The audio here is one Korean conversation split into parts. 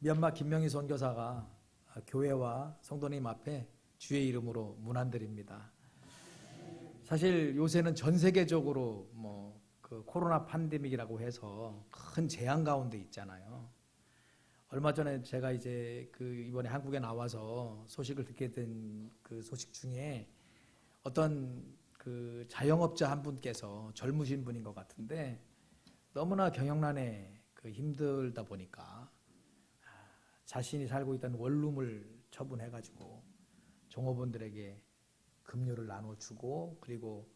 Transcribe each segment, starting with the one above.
미얀마 김명희 선교사가 교회와 성도님 앞에 주의 이름으로 문안드립니다. 사실 요새는 전 세계적으로 그 코로나 팬데믹이라고 해서 큰 재앙 가운데 있잖아요. 얼마 전에 제가 이제 이번에 한국에 나와서 소식을 듣게 된 그 소식 중에 어떤 그 자영업자 한 분께서 젊으신 분인 것 같은데 너무나 경영난에 힘들다 보니까 자신이 살고 있던 원룸을 처분해가지고 종업원들에게 급료를 나눠주고 그리고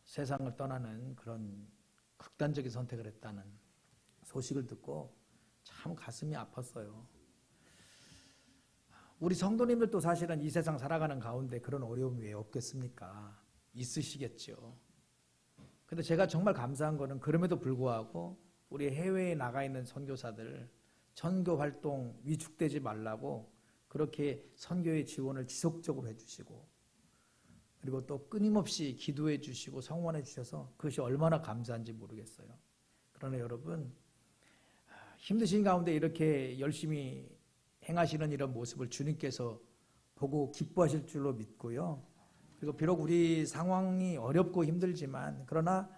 세상을 떠나는 그런 극단적인 선택을 했다는 소식을 듣고 참 가슴이 아팠어요. 우리 성도님들도 사실은 이 세상 살아가는 가운데 그런 어려움이 왜 없겠습니까? 있으시겠죠. 근데 제가 정말 감사한 거는 그럼에도 불구하고 우리 해외에 나가 있는 선교사들 선교 활동 위축되지 말라고 그렇게 선교의 지원을 지속적으로 해주시고 그리고 또 끊임없이 기도해 주시고 성원해 주셔서 그것이 얼마나 감사한지 모르겠어요. 그러나 여러분 힘드신 가운데 이렇게 열심히 행하시는 이런 모습을 주님께서 보고 기뻐하실 줄로 믿고요. 그리고 비록 우리 상황이 어렵고 힘들지만 그러나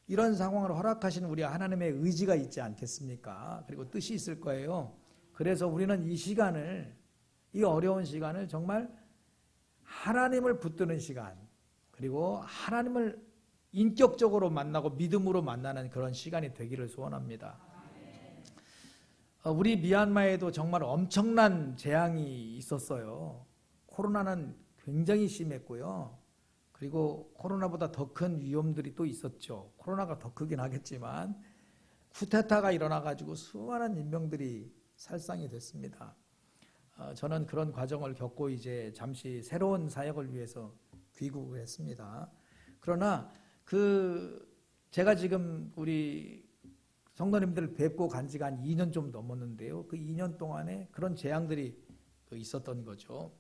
이런 상황을 허락하신 우리 하나님의 의지가 있지 않겠습니까? 그리고 뜻이 있을 거예요. 그래서 우리는 이 시간을, 이 어려운 시간을 정말 하나님을 붙드는 시간, 그리고 하나님을 인격적으로 만나고 믿음으로 만나는 그런 시간이 되기를 소원합니다. 우리 미얀마에도 정말 엄청난 재앙이 있었어요. 코로나는 굉장히 심했고요. 그리고 코로나보다 더 큰 위험들이 또 있었죠. 코로나가 더 크긴 하겠지만 쿠데타가 일어나가지고 수많은 인명들이 살상이 됐습니다. 저는 그런 과정을 겪고 이제 잠시 새로운 사역을 위해서 귀국을 했습니다. 그러나 제가 지금 우리 성도님들을 뵙고 간 지가 한 2년 좀 넘었는데요. 그 2년 동안에 그런 재앙들이 있었던 거죠.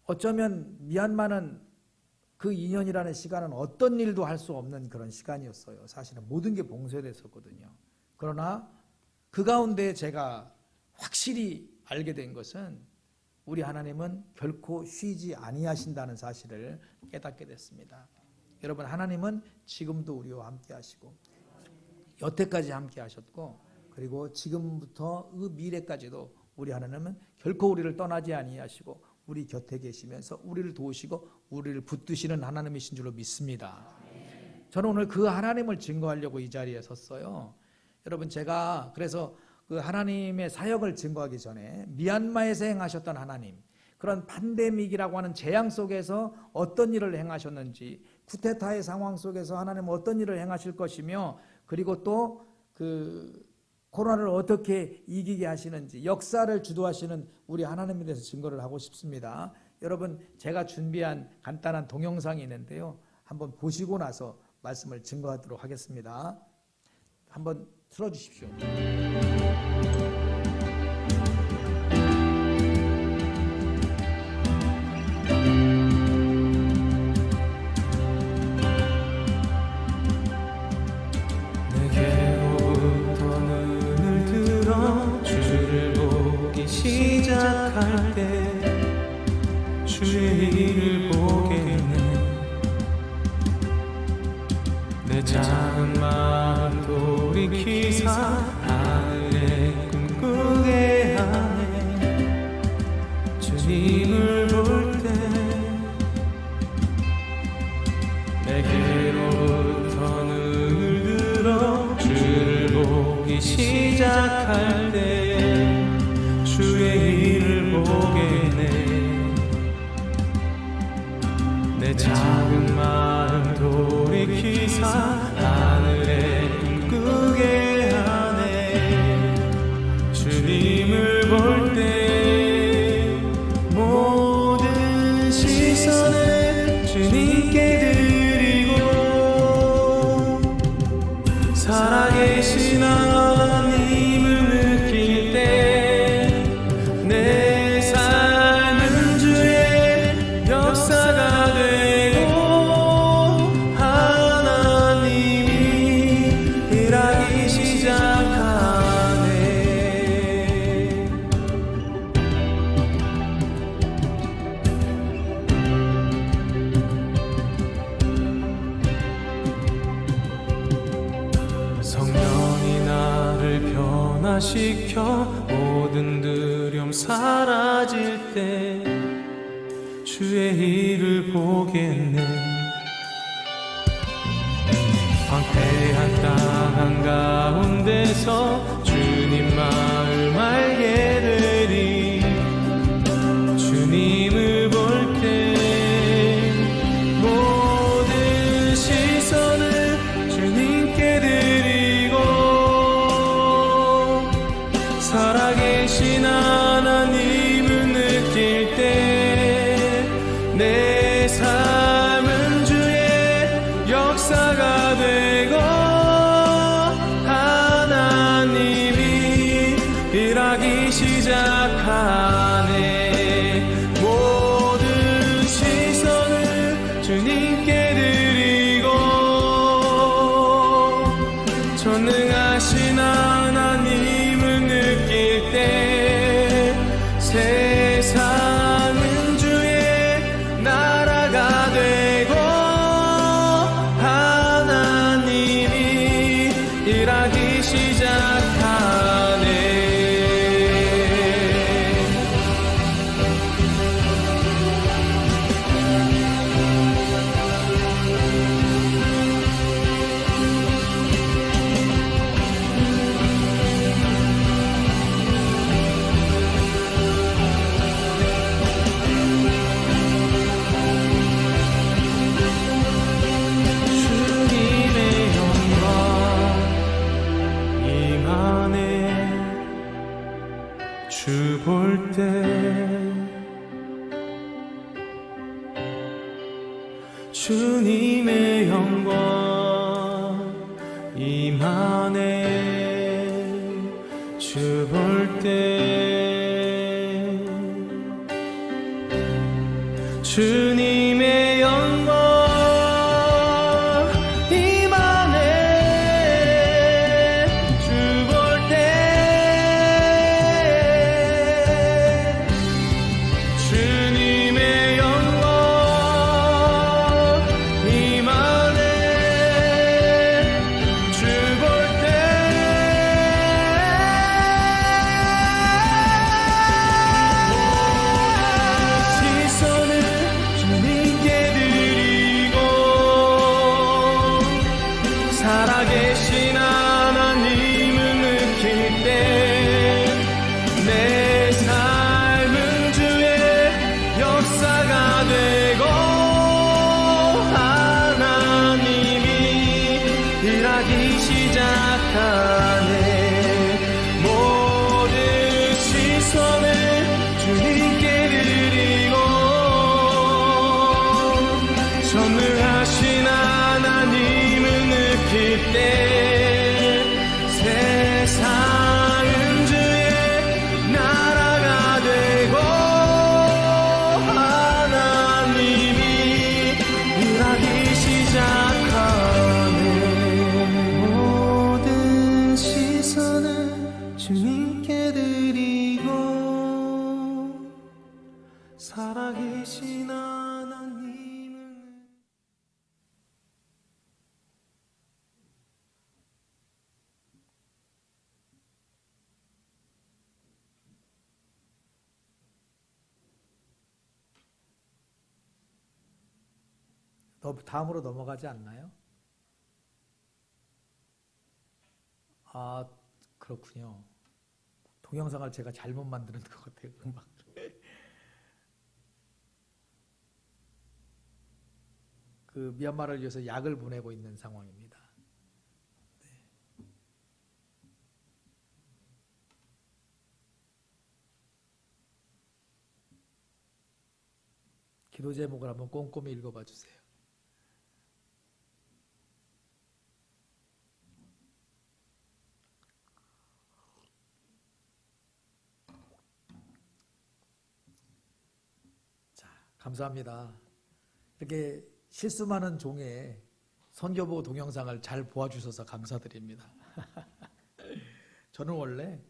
어쩌면 미얀마는 그 2년이라는 시간은 어떤 일도 할 수 없는 그런 시간이었어요. 사실은 모든 게 봉쇄됐었거든요. 그러나 그 가운데 제가 확실히 알게 된 것은 우리 하나님은 결코 쉬지 아니하신다는 사실을 깨닫게 됐습니다. 여러분, 하나님은 지금도 우리와 함께 하시고 여태까지 함께 하셨고 그리고 지금부터 그 미래까지도 우리 하나님은 결코 우리를 떠나지 아니하시고 우리 곁에 계시면서 우리를 도우시고 우리를 붙드시는 하나님이신 줄로 믿습니다. 저는 오늘 그 하나님을 증거하려고 이 자리에 섰어요. 여러분, 제가 그래서 그 하나님의 사역을 증거하기 전에 미얀마에서 행하셨던 하나님, 그런 팬데믹이라고 하는 재앙 속에서 어떤 일을 행하셨는지, 쿠데타의 상황 속에서 하나님은 어떤 일을 행하실 것이며 그리고 또 코로나를 어떻게 이기게 하시는지 역사를 주도하시는 우리 하나님에 대해서 증거를 하고 싶습니다. 여러분, 제가 준비한 간단한 동영상이 있는데요. 한번 보시고 나서 말씀을 증거하도록 하겠습니다. 한번 틀어주십시오. 시작할 때 주의 일을 보겠네. 내 작은 마음 돌이키사 하늘에 꿈꾸게 하네. 주님을 볼 때 내게로부터 눈을 들어 주를 보기 시작할 때 주의 일을 보겠네. 내 작은 마음 돌이키사 하늘에 꿈꾸게 하네. 주님을 볼 때 모든 시선을 주님께 드리고 살아계신 하나님을 느낄 때 역사가 되고 하나님 변화시켜 모든 두려움 사라질 때 주의 일을 보겠네. 황폐한 땅 한가운데서 주님 마음 알게 되리. 주님을 볼 때 모든 시선을 주님께 드리고 살아계신 하나님을 느낄 때 내 삶은 주의 역사가 되고 하나님이 일하기 시작하네. 모든 시선을 주님께 드리고 전능하신 하나님을 느낄 때 세상은 주의 나라가 되고 하나님이 일하기 시작하네. 주님의 영광 임하네. 주 볼 때 주님의 영광 임하네. 주 볼 때 주님의 영광 임하네. 주 볼 때 주님의 영광 임하네. 주 볼 때 시선을 주님께 드리고 살아계신 하나님을 느낄 때 내 삶은 주의 역사가 되고 하나님이 일하기 시작하네. 모든 시선을 주님께 드리고 전능하신 하나님을 느낄 때 세상은 주의 나라가 되고 하나님이 일하기 시작하네. 모든 시선을 주님께 드리고 살아계신 하나님을 다음으로 넘어가지 않나요? 아, 그렇군요. 동영상을 제가 잘못 만드는 것 같아요. 음악. 그 미얀마를 위해서 약을 보내고 있는 상황입니다. 네. 기도 제목을 한번 꼼꼼히 읽어봐 주세요. 자, 감사합니다. 이렇게 실수 많은 종의 선교보 동영상을 잘 보아주셔서 감사드립니다. 저는 원래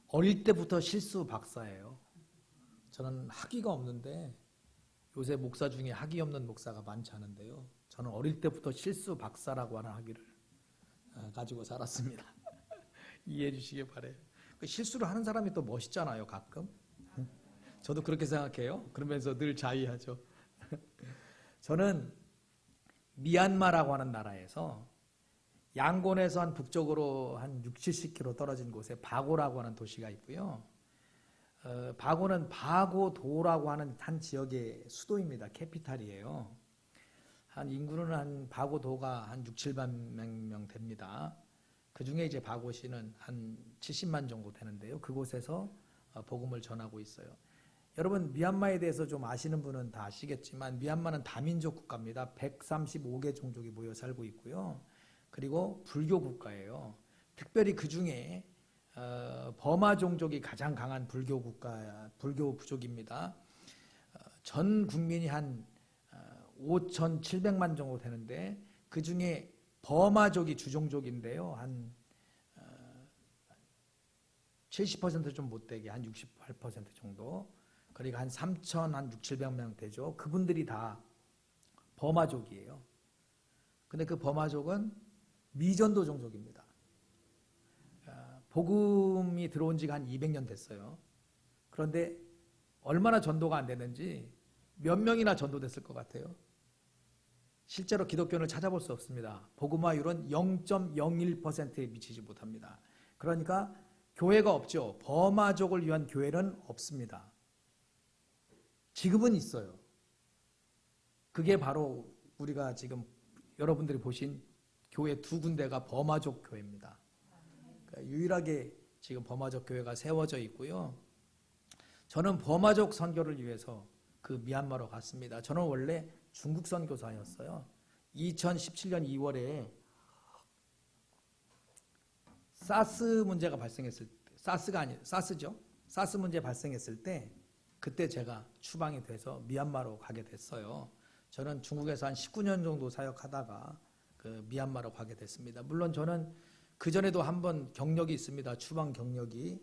어릴 때부터 실수 박사예요. 저는 학위가 없는데 요새 목사 중에 학위 없는 목사가 많지 않은데요. 저는 어릴 때부터 실수 박사라고 하는 학위를 가지고 살았습니다. 이해해 주시기 바래요. 그 실수를 하는 사람이 또 멋있잖아요, 가끔. 저도 그렇게 생각해요. 그러면서 늘 자위하죠. 저는 미얀마라고 하는 나라에서 양곤에서 한 북쪽으로 한 60, 70km 떨어진 곳에 바고라고 하는 도시가 있고요. 바고는 바고도라고 하는 한 지역의 수도입니다. 캐피탈이에요. 한 인구는 한 바고도가 한 6, 7만 명 됩니다. 그 중에 이제 바고시는 한 70만 정도 되는데요. 그곳에서 복음을 전하고 있어요. 여러분 미얀마에 대해서 좀 아시는 분은 다 아시겠지만 미얀마는 다민족 국가입니다. 135개 종족이 모여 살고 있고요. 그리고 불교 국가예요. 특별히 그 중에 버마 종족이 가장 강한 불교 국가, 불교 부족입니다. 전 국민이 한 5,700만 정도 되는데 그 중에 버마족이 주종족인데요. 한 70% 좀 못되게 한 68% 정도. 그러니까 한 3,000, 한 6, 700명 되죠. 그분들이 다 버마족이에요. 근데 그 버마족은 미전도 종족입니다. 복음이 들어온 지가 한 200년 됐어요. 그런데 얼마나 전도가 안 됐는지 몇 명이나 전도됐을 것 같아요? 실제로 기독교를 찾아볼 수 없습니다. 복음화율은 0.01%에 미치지 못합니다. 그러니까 교회가 없죠. 버마족을 위한 교회는 없습니다. 지금은 있어요. 그게 바로 우리가 지금 여러분들이 보신 교회 두 군데가 버마족 교회입니다. 그러니까 유일하게 지금 버마족 교회가 세워져 있고요. 저는 버마족 선교를 위해서 그 미얀마로 갔습니다. 저는 원래 중국 선교사였어요. 2017년 2월에 사스 문제가 발생했을 때, 사스죠. 사스 문제 발생했을 때 그때 제가 추방이 돼서 미얀마로 가게 됐어요. 저는 중국에서 한 19년 정도 사역하다가 그 미얀마로 가게 됐습니다. 물론 저는 그 전에도 한번 경력이 있습니다. 추방 경력이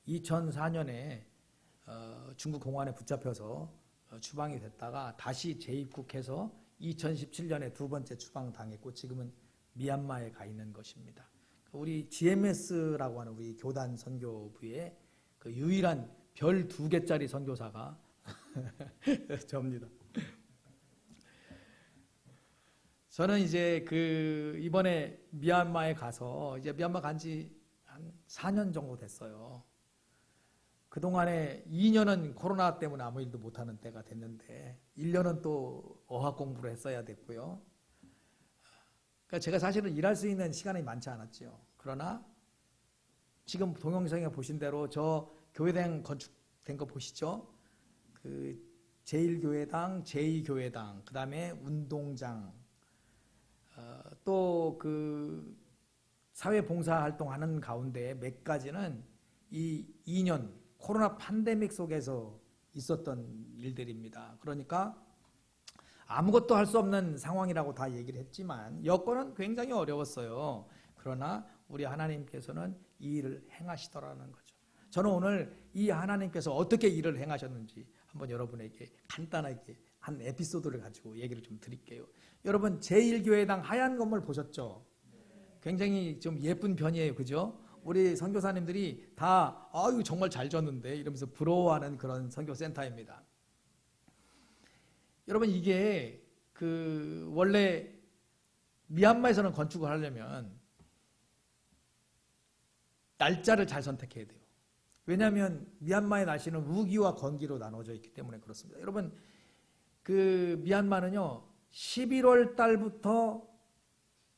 2004년에 중국 공안에 붙잡혀서 추방이 됐다가 다시 재입국해서 2017년에 두 번째 추방 당했고 지금은 미얀마에 가 있는 것입니다. 우리 GMS라고 하는 우리 교단 선교부의 그 유일한 별 2개짜리 선교사가 저입니다. 저는 이제 이번에 미얀마에 가서 이제 미얀마 간지 한 4년 정도 됐어요. 그동안에 2년은 코로나 때문에 아무 일도 못하는 때가 됐는데 1년은 또 어학 공부를 했어야 됐고요. 그러니까 제가 사실은 일할 수 있는 시간이 많지 않았죠. 그러나 지금 동영상에 보신 대로 저 교회당 건축된 거 보시죠? 그 제1교회당, 제2교회당, 그 다음에 운동장, 또 그 사회봉사 활동하는 가운데 몇 가지는 이 2년 코로나 팬데믹 속에서 있었던 일들입니다. 그러니까 아무것도 할 수 없는 상황이라고 다 얘기를 했지만 여건은 굉장히 어려웠어요. 그러나 우리 하나님께서는 이 일을 행하시더라는 거죠. 저는 오늘 이 하나님께서 어떻게 일을 행하셨는지 한번 여러분에게 간단하게 한 에피소드를 가지고 얘기를 좀 드릴게요. 여러분 제1교회당 하얀 건물 보셨죠? 굉장히 좀 예쁜 편이에요. 그죠? 우리 선교사님들이 다 아유 정말 잘 졌는데 이러면서 부러워하는 그런 선교센터입니다. 여러분 이게 원래 미얀마에서는 건축을 하려면 날짜를 잘 선택해야 돼요. 왜냐하면 미얀마의 날씨는 우기와 건기로 나눠져 있기 때문에 그렇습니다. 여러분 미얀마는요 11월 달부터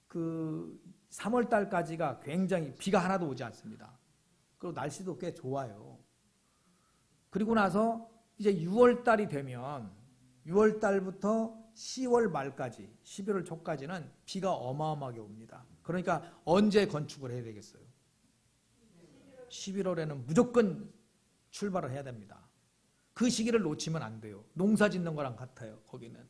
3월 달까지가 굉장히 비가 하나도 오지 않습니다. 그리고 날씨도 꽤 좋아요. 그리고 나서 이제 6월 달이 되면 6월 달부터 10월 말까지 11월 초까지는 비가 어마어마하게 옵니다. 그러니까 언제 건축을 해야 되겠어요? 11월에는 무조건 출발을 해야 됩니다. 그 시기를 놓치면 안 돼요. 농사 짓는 거랑 같아요. 거기는.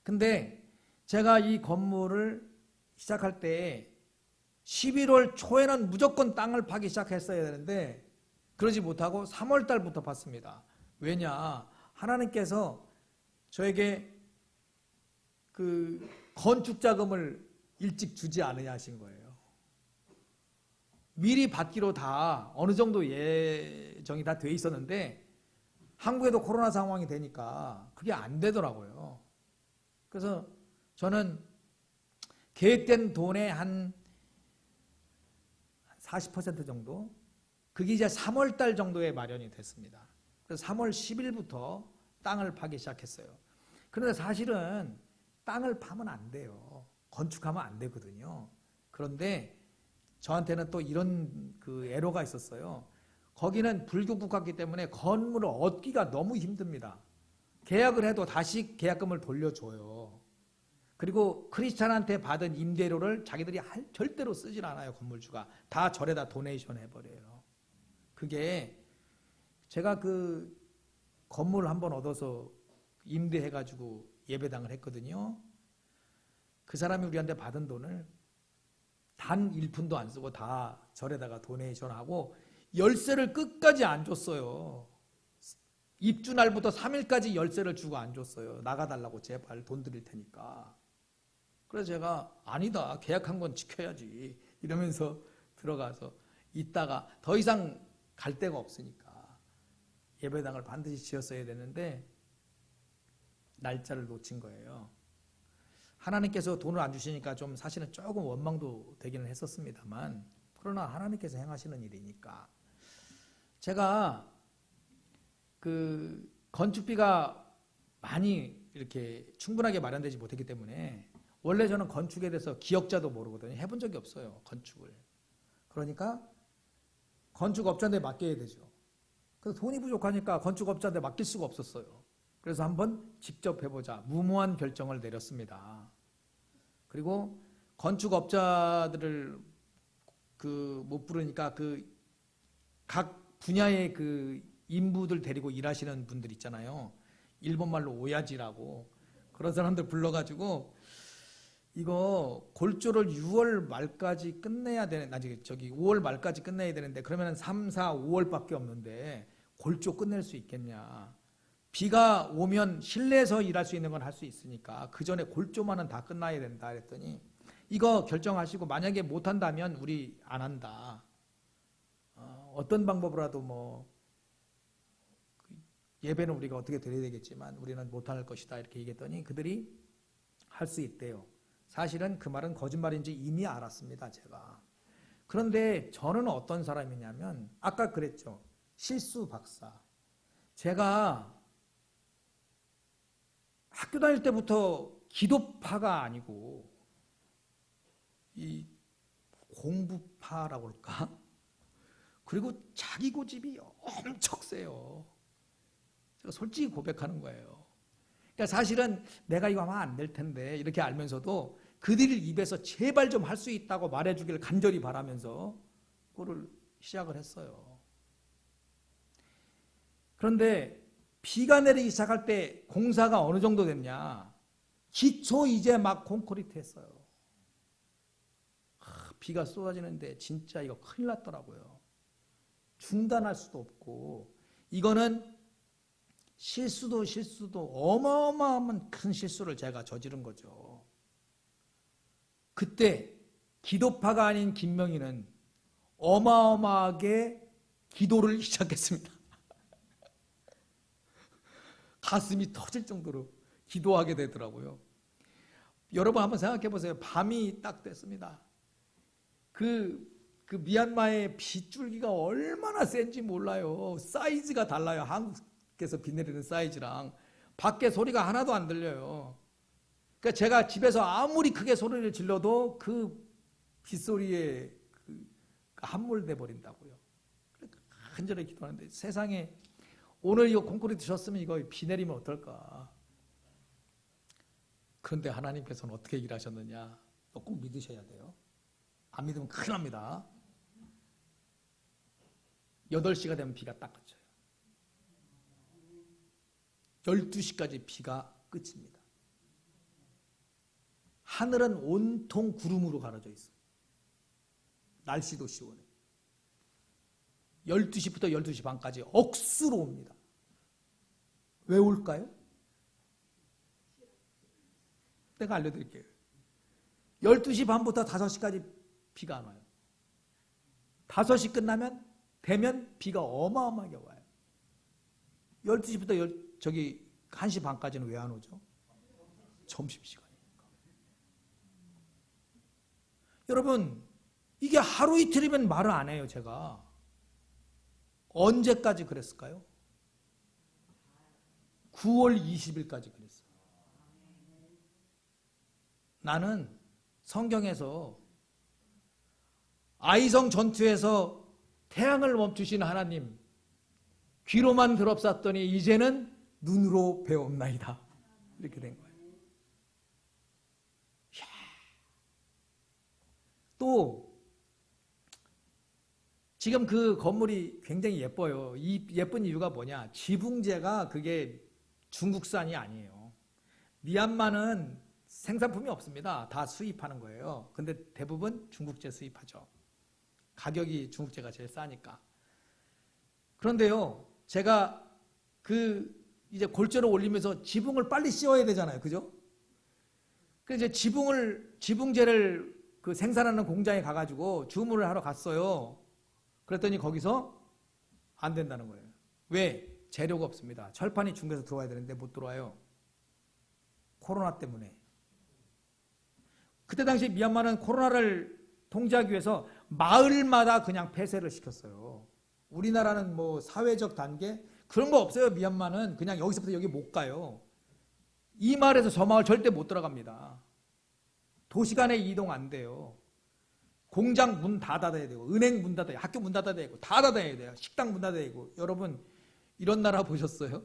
근데 제가 이 건물을 시작할 때 11월 초에는 무조건 땅을 파기 시작했어야 되는데 그러지 못하고 3월 달부터 팠습니다. 왜냐? 하나님께서 저에게 건축 자금을 일찍 주지 않으냐 하신 거예요. 미리 받기로 다 어느 정도 예정이 다 돼 있었는데 한국에도 코로나 상황이 되니까 그게 안 되더라고요. 그래서 저는 계획된 돈의 한 40% 정도, 그게 이제 3월 달 정도에 마련이 됐습니다. 그래서 3월 10일부터 땅을 파기 시작했어요. 그런데 사실은 땅을 파면 안 돼요. 건축하면 안 되거든요. 그런데 저한테는 또 이런 그 애로가 있었어요. 거기는 불교 국가이기 때문에 건물을 얻기가 너무 힘듭니다. 계약을 해도 다시 계약금을 돌려줘요. 그리고 크리스찬한테 받은 임대료를 자기들이 절대로 쓰질 않아요. 건물주가 다 절에다 도네이션 해버려요. 그게 제가 그 건물 한번 얻어서 임대해가지고 예배당을 했거든요. 그 사람이 우리한테 받은 돈을 단 1푼도 안 쓰고 다 절에다가 도네이션하고 열쇠를 끝까지 안 줬어요. 입주날부터 3일까지 열쇠를 주고 안 줬어요. 나가달라고 제발 돈 드릴 테니까. 그래서 제가 아니다, 계약한 건 지켜야지 이러면서 들어가서 있다가 더 이상 갈 데가 없으니까 예배당을 반드시 지었어야 되는데 날짜를 놓친 거예요. 하나님께서 돈을 안 주시니까 좀 사실은 조금 원망도 되기는 했었습니다만, 그러나 하나님께서 행하시는 일이니까. 제가 그 건축비가 많이 이렇게 충분하게 마련되지 못했기 때문에, 원래 저는 건축에 대해서 기역자도 모르거든요. 해본 적이 없어요, 건축을. 그러니까 건축업자한테 맡겨야 되죠. 그래서 돈이 부족하니까 건축업자한테 맡길 수가 없었어요. 그래서 한번 직접 해보자, 무모한 결정을 내렸습니다. 그리고 건축업자들을 못 부르니까 각 분야의 그 인부들 데리고 일하시는 분들 있잖아요. 일본말로 오야지라고, 그런 사람들 불러가지고 이거 골조를 6월 말까지 끝내야 되는, 5월 말까지 끝내야 되는데 그러면 3, 4, 5월밖에 없는데 골조 끝낼 수 있겠냐. 비가 오면 실내에서 일할 수 있는 건 할 수 있으니까 그 전에 골조만은 다 끝나야 된다 그랬더니, 이거 결정하시고 만약에 못한다면 우리 안 한다. 어떤 방법으로라도 뭐 예배는 우리가 어떻게 드려야 되겠지만 우리는 못할 것이다 이렇게 얘기했더니 그들이 할 수 있대요. 사실은 그 말은 거짓말인지 이미 알았습니다, 제가. 그런데 저는 어떤 사람이냐면, 아까 그랬죠, 실수 박사. 제가 학교 다닐 때부터 기도파가 아니고 이 공부파라고 할까? 그리고 자기 고집이 엄청 세요. 제가 솔직히 고백하는 거예요. 그러니까 사실은 내가 이거 하면 안 될 텐데 이렇게 알면서도 그들 입에서 제발 좀 할 수 있다고 말해주길 간절히 바라면서 그거를 시작을 했어요. 그런데 비가 내리기 시작할 때 공사가 어느 정도 됐냐? 기초 이제 막 콘크리트 했어요. 비가 쏟아지는데 진짜 이거 큰일 났더라고요. 중단할 수도 없고, 이거는 실수도 어마어마한 큰 실수를 제가 저지른 거죠. 그때 기도파가 아닌 김명희는 어마어마하게 기도를 시작했습니다. 가슴이 터질 정도로 기도하게 되더라고요. 여러분 한번 생각해 보세요. 밤이 딱 됐습니다. 그 미얀마의 빗줄기가 얼마나 센지 몰라요. 사이즈가 달라요. 한국에서 비 내리는 사이즈랑. 밖에 소리가 하나도 안 들려요. 그러니까 제가 집에서 아무리 크게 소리를 질러도 그 빗소리에 함몰돼 버린다고요. 그러니까 간절히 기도하는데, 세상에 오늘 이거 콘크리트 쳤으면 이거 비 내리면 어떨까. 그런데 하나님께서는 어떻게 일하셨느냐, 꼭 믿으셔야 돼요. 안 믿으면 큰일 납니다. 8시가 되면 비가 딱 그쳐요. 12시까지 비가 끝입니다. 하늘은 온통 구름으로 가려져 있어요. 날씨도 시원해. 12시부터 12시 반까지 억수로 옵니다. 왜 올까요? 내가 알려드릴게요. 12시 반부터 5시까지 비가 안 와요. 5시 끝나면 되면 비가 어마어마하게 와요. 12시부터 1시 반까지는 왜 안 오죠? 점심시간이니까. 여러분, 이게 하루 이틀이면 말을 안 해요, 제가. 언제까지 그랬을까요? 9월 20일까지 그랬어요. 나는 성경에서 아이성 전투에서 태양을 멈추신 하나님, 귀로만 들었었더니 이제는 눈으로 배웠나이다. 이렇게 된 거예요. 이야. 또 지금 그 건물이 굉장히 예뻐요. 이 예쁜 이유가 뭐냐? 지붕재가 그게 중국산이 아니에요. 미얀마는 생산품이 없습니다. 다 수입하는 거예요. 근데 대부분 중국재 수입하죠. 가격이 중국재가 제일 싸니까. 그런데요, 제가 이제 골조를 올리면서 지붕을 빨리 씌워야 되잖아요. 그죠? 그래서 이제 지붕재를 그 생산하는 공장에 가가지고 주문을 하러 갔어요. 그랬더니 거기서 안 된다는 거예요. 왜? 재료가 없습니다. 철판이 중국에서 들어와야 되는데 못 들어와요. 코로나 때문에. 그때 당시 미얀마는 코로나를 통제하기 위해서 마을마다 그냥 폐쇄를 시켰어요. 우리나라는 뭐 사회적 단계 그런 거 없어요. 미얀마는 그냥 여기서부터 여기 못 가요. 이 마을에서 저 마을 절대 못 들어갑니다. 도시간에 이동 안 돼요. 공장 문 다 닫아야 되고, 은행 문 닫아야 되고, 학교 문 닫아야 되고, 다 닫아야 돼요. 식당 문 닫아야 되고. 여러분, 이런 나라 보셨어요?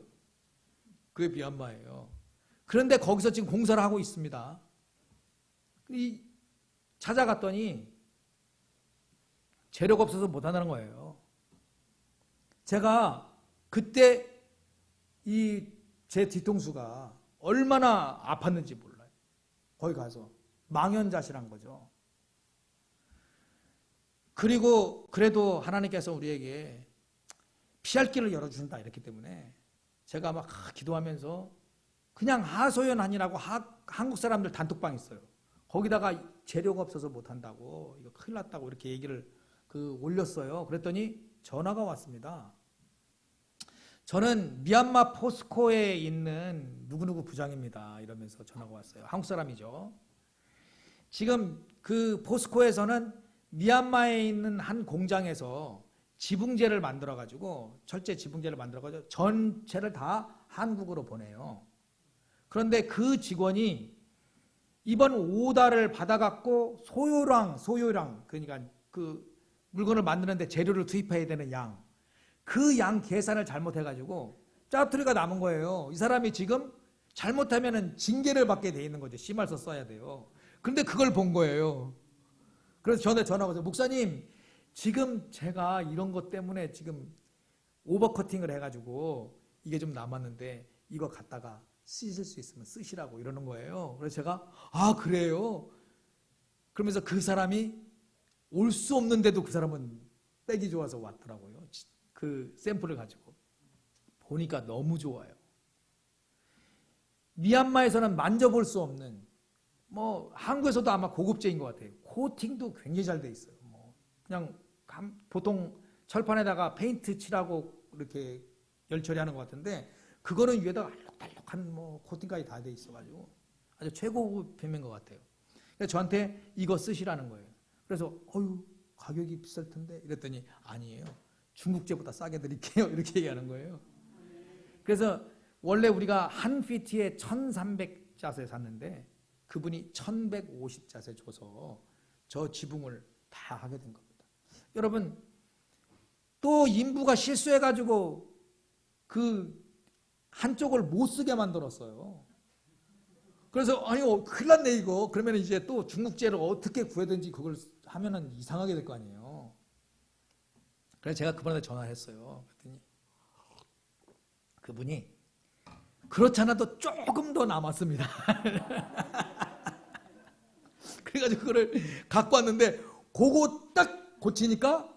그게 미얀마예요. 그런데 거기서 지금 공사를 하고 있습니다. 찾아갔더니 재료가 없어서 못 한다는 거예요. 제가 그때 제 뒤통수가 얼마나 아팠는지 몰라요. 거기 가서 망연자실한 거죠. 그리고 그래도 하나님께서 우리에게 피할 길을 열어주신다 이랬기 때문에 제가 막 기도하면서 그냥 하소연하니라고 한국 사람들 단톡방 있어요. 거기다가 재료가 없어서 못한다고 이거 큰일 났다고 이렇게 얘기를 올렸어요. 그랬더니 전화가 왔습니다. 저는 미얀마 포스코에 있는 누구누구 부장입니다. 이러면서 전화가 왔어요. 한국 사람이죠. 지금 그 포스코에서는 미얀마에 있는 한 공장에서 지붕재를 만들어가지고 철제 지붕재를 만들어가지고 전체를 다 한국으로 보내요. 그런데 그 직원이 이번 오다를 받아갖고 소요량 그러니까 그 물건을 만드는데 재료를 투입해야 되는 양, 그 양 계산을 잘못해가지고 짜투리가 남은 거예요. 이 사람이 지금 잘못하면은 징계를 받게 돼 있는 거죠. 심할서 써야 돼요. 그런데 그걸 본 거예요. 그래서 전에 전화가 와서 목사님 지금 제가 이런 것 때문에 지금 오버커팅을 해가지고 이게 좀 남았는데 이거 갖다가 쓰실 수 있으면 쓰시라고 이러는 거예요. 그래서 제가 아 그래요? 그러면서 그 사람이 올 수 없는데도 그 사람은 떼기 좋아서 왔더라고요. 그 샘플을 가지고 보니까 너무 좋아요. 미얀마에서는 만져볼 수 없는 뭐 한국에서도 아마 고급재인 것 같아요. 코팅도 굉장히 잘 돼 있어요. 뭐 그냥 보통 철판에다가 페인트 칠하고 이렇게 열 처리하는 것 같은데 그거는 위에다가 알록달록한 뭐 코팅까지 다 돼 있어가지고 아주 최고급 펜인 것 같아요. 그래서 저한테 이거 쓰시라는 거예요. 그래서 가격이 비쌀 텐데 이랬더니 아니에요. 중국제보다 싸게 드릴게요. 이렇게 얘기하는 거예요. 그래서 원래 우리가 한 피트에 1300자세 샀는데 그분이 1150자세 줘서 저 지붕을 다 하게 된 겁니다. 여러분 또 인부가 실수해가지고 그 한쪽을 못 쓰게 만들었어요. 그래서 큰일 났네 이거. 그러면 이제 또 중국제를 어떻게 구해든지 그걸 하면은 이상하게 될 거 아니에요. 그래서 제가 그분한테 전화를 했어요. 그랬더니 그분이 그렇지 않아도 조금 더 남았습니다. 그래가지고 그거를 갖고 왔는데 그거 딱 고치니까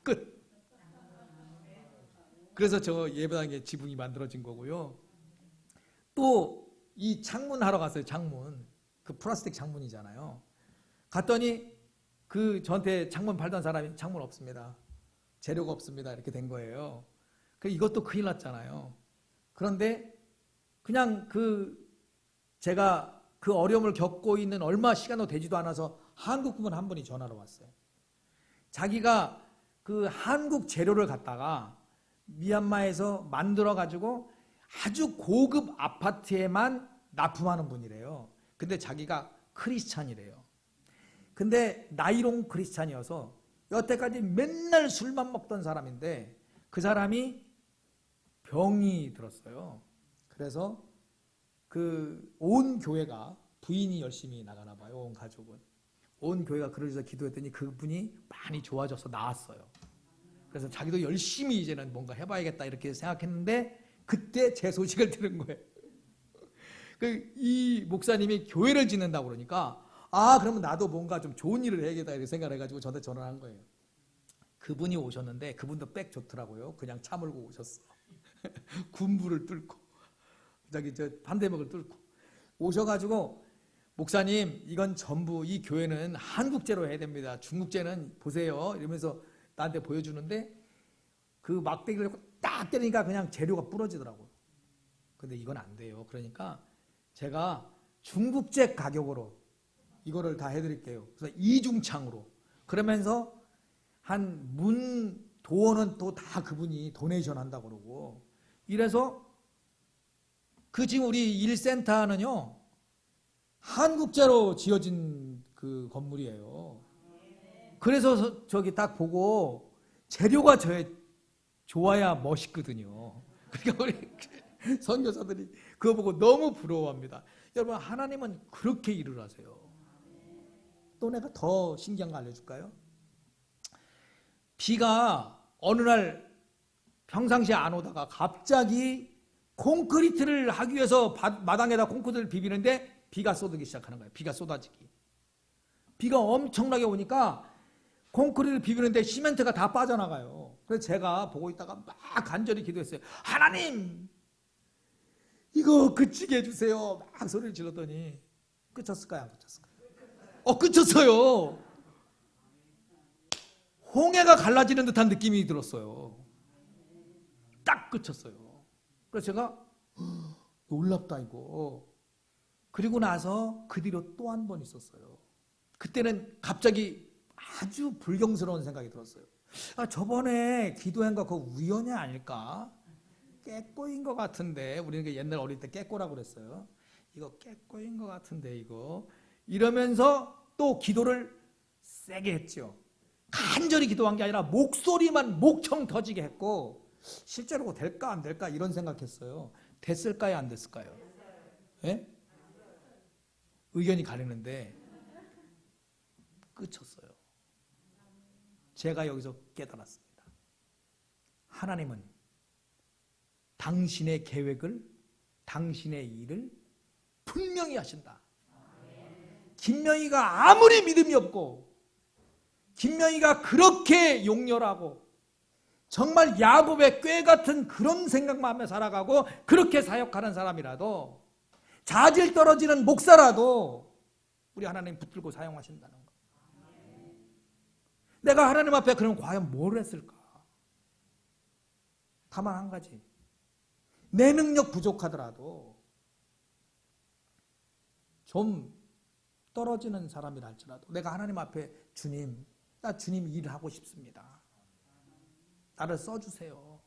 끝. 그래서 저 예배당에 지붕이 만들어진 거고요. 또 이 창문 하러 갔어요. 창문. 그 플라스틱 창문이잖아요. 갔더니 그 저한테 창문 팔던 사람이 창문 없습니다. 재료가 없습니다. 이렇게 된 거예요. 그 이것도 큰일 났잖아요. 그런데 그냥 제가 그 어려움을 겪고 있는 얼마 시간도 되지도 않아서 한국 분은 한 분이 전화로 왔어요. 자기가 그 한국 재료를 갖다가 미얀마에서 만들어 가지고 아주 고급 아파트에만 납품하는 분이래요. 근데 자기가 크리스찬이래요. 근데 나이롱 크리스찬이어서 여태까지 맨날 술만 먹던 사람인데 그 사람이 병이 들었어요. 그래서 그 온 교회가, 부인이 열심히 나가나 봐요. 온 가족은. 온 교회가 그러셔서 기도했더니 그분이 많이 좋아져서 나았어요. 그래서 자기도 열심히 이제는 뭔가 해봐야겠다 이렇게 생각했는데 그때 제 소식을 들은 거예요. 이 목사님이 교회를 짓는다고 그러니까 그러면 나도 뭔가 좀 좋은 일을 해야겠다 이렇게 생각을 해가지고 저한테 전화를 한 거예요. 그분이 오셨는데 그분도 빽 좋더라고요. 그냥 차 몰고 오셨어. 군부를 뚫고 반대목을 뚫고 오셔가지고 목사님 이건 전부 이 교회는 한국제로 해야 됩니다. 중국제는 보세요 이러면서 나한테 보여주는데 그 막대기를 딱 때리니까 그냥 재료가 부러지더라고요. 근데 이건 안 돼요. 그러니까 제가 중국제 가격으로 이거를 다 해드릴게요. 그래서 이중창으로 그러면서 한 문 도어는 또 다 그분이 도네이션 한다고 그러고 이래서 그 지금 우리 1센터는요 한국제로 지어진 그 건물이에요. 그래서 저기 딱 보고 재료가 좋아야 멋있거든요. 그러니까 우리 선교사들이 그거 보고 너무 부러워합니다. 여러분 하나님은 그렇게 일을 하세요. 또 내가 더 신기한 거 알려줄까요? 비가 어느 날 평상시에 안 오다가 갑자기 콘크리트를 하기 위해서 마당에다 콘크리트를 비비는데 비가 쏟아지기 시작하는 거예요. 비가 쏟아지기. 비가 엄청나게 오니까 콘크리트를 비비는데 시멘트가 다 빠져나가요. 그래서 제가 보고 있다가 막 간절히 기도했어요. 하나님 이거 그치게 해주세요. 막 소리를 질렀더니 그쳤을까요? 안 그쳤을까요? 그쳤어요. 홍해가 갈라지는 듯한 느낌이 들었어요. 딱 그쳤어요. 그래서 제가 놀랍다 이거. 그리고 나서 그 뒤로 또 한 번 있었어요. 그때는 갑자기 아주 불경스러운 생각이 들었어요. 저번에 기도한 거 그거 우연이 아닐까? 깨꼬인 것 같은데 우리는 옛날 어릴 때 깨꼬라고 그랬어요. 이거 깨꼬인 것 같은데 이거 이러면서 또 기도를 세게 했죠. 간절히 기도한 게 아니라 목소리만 목청 터지게 했고 실제로 그거 될까 안 될까 이런 생각했어요. 됐을까요 안 됐을까요? 예? 의견이 갈리는데 끝쳤어요. 제가 여기서 깨달았습니다. 하나님은 당신의 계획을, 당신의 일을 분명히 하신다. 김명희가 아무리 믿음이 없고 김명희가 그렇게 용렬하고 정말 야곱의 꾀 같은 그런 생각만 하며 살아가고 그렇게 사역하는 사람이라도 자질 떨어지는 목사라도 우리 하나님 붙들고 사용하신다는 거. 내가 하나님 앞에 그럼 과연 뭘 했을까? 다만 한 가지. 내 능력 부족하더라도 좀 떨어지는 사람이라 할지라도 내가 하나님 앞에 주님, 나 주님 일하고 싶습니다. 나를 써주세요.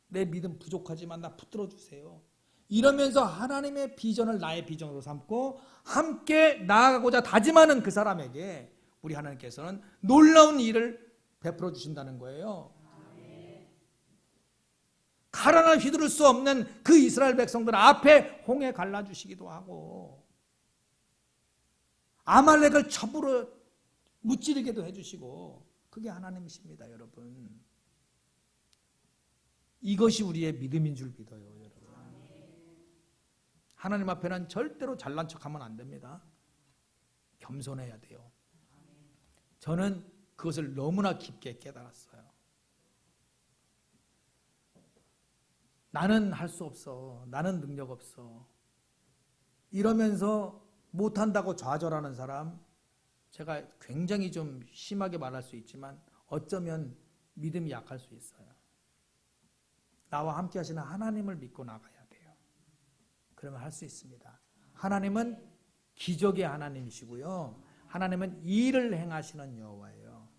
내 믿음 부족하지만 나 붙들어 주세요. 이러면서 하나님의 비전을 나의 비전으로 삼고 함께 나아가고자 다짐하는 그 사람에게 우리 하나님께서는 놀라운 일을 베풀어 주신다는 거예요. 가라나 휘두를 수 없는 그 이스라엘 백성들 앞에 홍해 갈라주시기도 하고 아말렉을 첩으로 무찌르게도 해주시고 그게 하나님이십니다. 여러분. 이것이 우리의 믿음인 줄 믿어요. 여러분. 하나님 앞에는 절대로 잘난 척하면 안 됩니다. 겸손해야 돼요. 저는 그것을 너무나 깊게 깨달았어요. 나는 할 수 없어. 나는 능력 없어. 이러면서 못한다고 좌절하는 사람 제가 굉장히 좀 심하게 말할 수 있지만 어쩌면 믿음이 약할 수 있어요. 나와 함께 하시는 하나님을 믿고 나가야 돼요. 그러면 할 수 있습니다. 하나님은 기적의 하나님이시고요. 하나님은 일을 행하시는 여호와예요.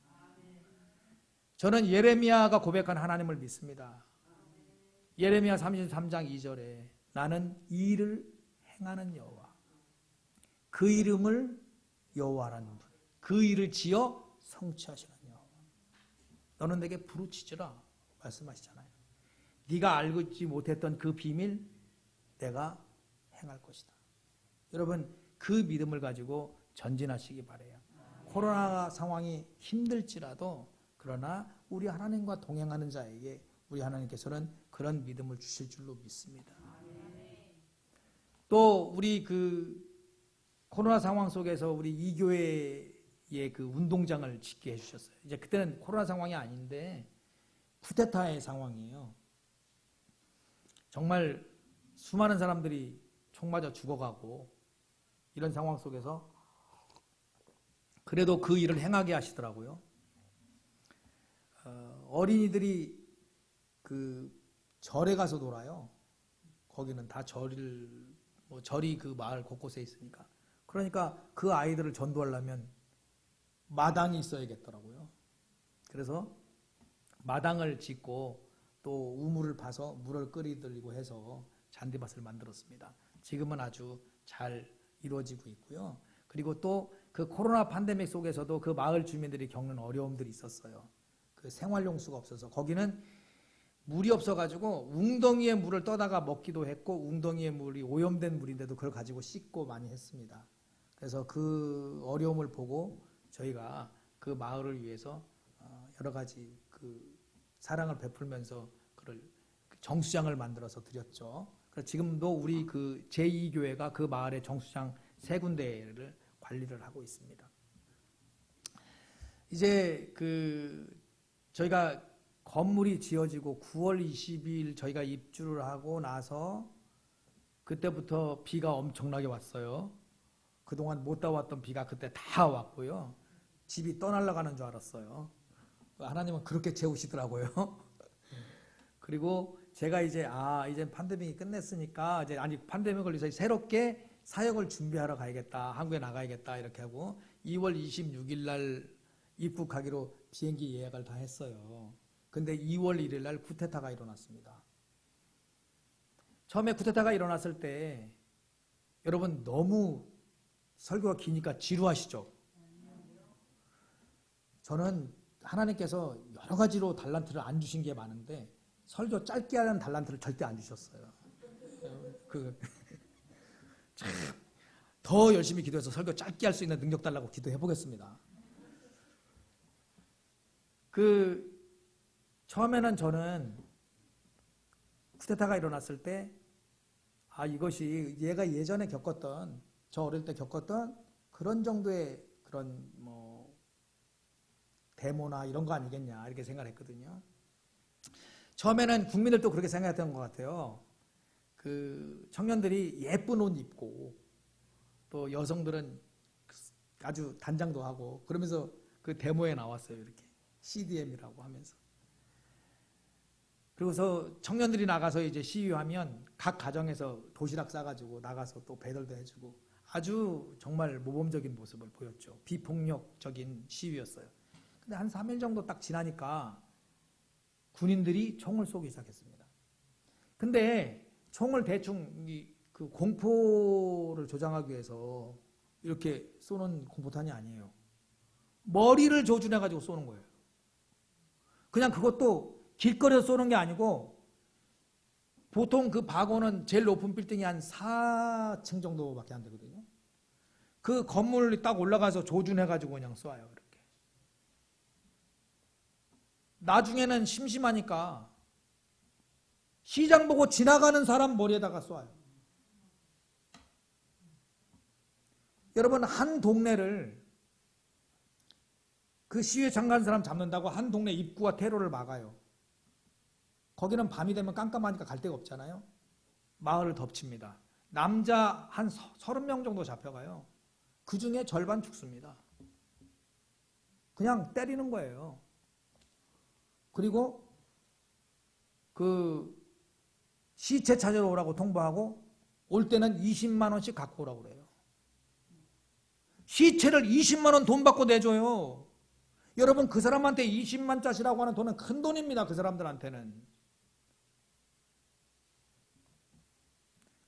저는 예레미야가 고백한 하나님을 믿습니다. 예레미야 33장 2절에 나는 일을 행하는 여호와, 그 이름을 여호와라는 분, 그 일을 지어 성취하시는 여호와. 너는 내게 부르짖으라 말씀하시잖아요. 네가 알고 있지 못했던 그 비밀 내가 행할 것이다. 여러분 그 믿음을 가지고 전진하시기 바라요. 코로나 상황이 힘들지라도 그러나 우리 하나님과 동행하는 자에게 우리 하나님께서는 그런 믿음을 주실 줄로 믿습니다. 또 우리 그 코로나 상황 속에서 우리 이 교회의 그 운동장을 짓게 해주셨어요. 이제 그때는 코로나 상황이 아닌데 쿠데타의 상황이에요. 정말 수많은 사람들이 총 맞아 죽어가고 이런 상황 속에서 그래도 그 일을 행하게 하시더라고요. 어린이들이 그 절에 가서 놀아요. 거기는 다 절이 그 마을 곳곳에 있으니까. 그러니까 그 아이들을 전도하려면 마당이 있어야겠더라고요. 그래서 마당을 짓고 또 우물을 파서 물을 끓이들고 해서 잔디밭을 만들었습니다. 지금은 아주 잘 이루어지고 있고요. 그리고 또 그 코로나 팬데믹 속에서도 그 마을 주민들이 겪는 어려움들이 있었어요. 그 생활용수가 없어서 거기는 물이 없어가지고 웅덩이에 물을 떠다가 먹기도 했고 웅덩이에 물이 오염된 물인데도 그걸 가지고 씻고 많이 했습니다. 그래서 그 어려움을 보고 저희가 그 마을을 위해서 여러 가지 그 사랑을 베풀면서 그를 정수장을 만들어서 드렸죠. 그래서 지금도 우리 그 제2교회가 그 마을의 정수장 3군데를 관리를 하고 있습니다. 이제 그 저희가 건물이 지어지고 9월 22일 저희가 입주를 하고 나서 그때부터 비가 엄청나게 왔어요. 그동안 못 따왔던 비가 그때 다 왔고요. 집이 떠날라가는 줄 알았어요. 하나님은 그렇게 채우시더라고요. 그리고 제가 이제 이제 팬데믹이 끝냈으니까 이제 팬데믹을 위해서 새롭게 사역을 준비하러 가야겠다. 한국에 나가야겠다. 이렇게 하고 2월 26일 날 입국하기로 비행기 예약을 다 했어요. 근데 2월 1일 날 쿠데타가 일어났습니다. 처음에 쿠데타가 일어났을 때 여러분 너무 설교가 기니까 지루하시죠? 저는 하나님께서 여러 가지로 달란트를 안 주신 게 많은데 설교 짧게 하는 달란트를 절대 안 주셨어요. 더 열심히 기도해서 설교 짧게 할 수 있는 능력 달라고 기도해 보겠습니다. 처음에는 저는 쿠데타가 일어났을 때 이것이 얘가 예전에 겪었던 저 어릴 때 겪었던 그런 정도의 그런 데모나 이런 거 아니겠냐 이렇게 생각을 했거든요. 처음에는 국민들도 그렇게 생각했던 것 같아요. 그 청년들이 예쁜 옷 입고 또 여성들은 아주 단장도 하고 그러면서 그 데모에 나왔어요. 이렇게 CDM이라고 하면서. 그리고서 청년들이 나가서 이제 시위하면 각 가정에서 도시락 싸가지고 나가서 또 배달도 해주고 아주 정말 모범적인 모습을 보였죠. 비폭력적인 시위였어요. 근데 한 3일 정도 딱 지나니까 군인들이 총을 쏘기 시작했습니다. 근데 총을 대충 그 공포를 조장하기 위해서 이렇게 쏘는 공포탄이 아니에요. 머리를 조준해가지고 쏘는 거예요. 그냥 그것도 길거리에서 쏘는 게 아니고 보통 그 박원은 제일 높은 빌딩이 한 4층 정도밖에 안 되거든요. 그 건물이 딱 올라가서 조준해가지고 그냥 쏴요. 이렇게. 나중에는 심심하니까 시장 보고 지나가는 사람 머리에다가 쏴요. 여러분 한 동네를 그 시위에 참가하는 사람 잡는다고 한 동네 입구와 퇴로를 막아요. 거기는 밤이 되면 깜깜하니까 갈 데가 없잖아요. 마을을 덮칩니다. 남자 한 30명 정도 잡혀가요. 그 중에 절반 죽습니다. 그냥 때리는 거예요. 그리고 그 시체 찾으러 오라고 통보하고 올 때는 20만 원씩 갖고 오라고 그래요. 시체를 20만 원 돈 받고 내줘요. 여러분 그 사람한테 20만 짜리라고 하는 돈은 큰 돈입니다. 그 사람들한테는.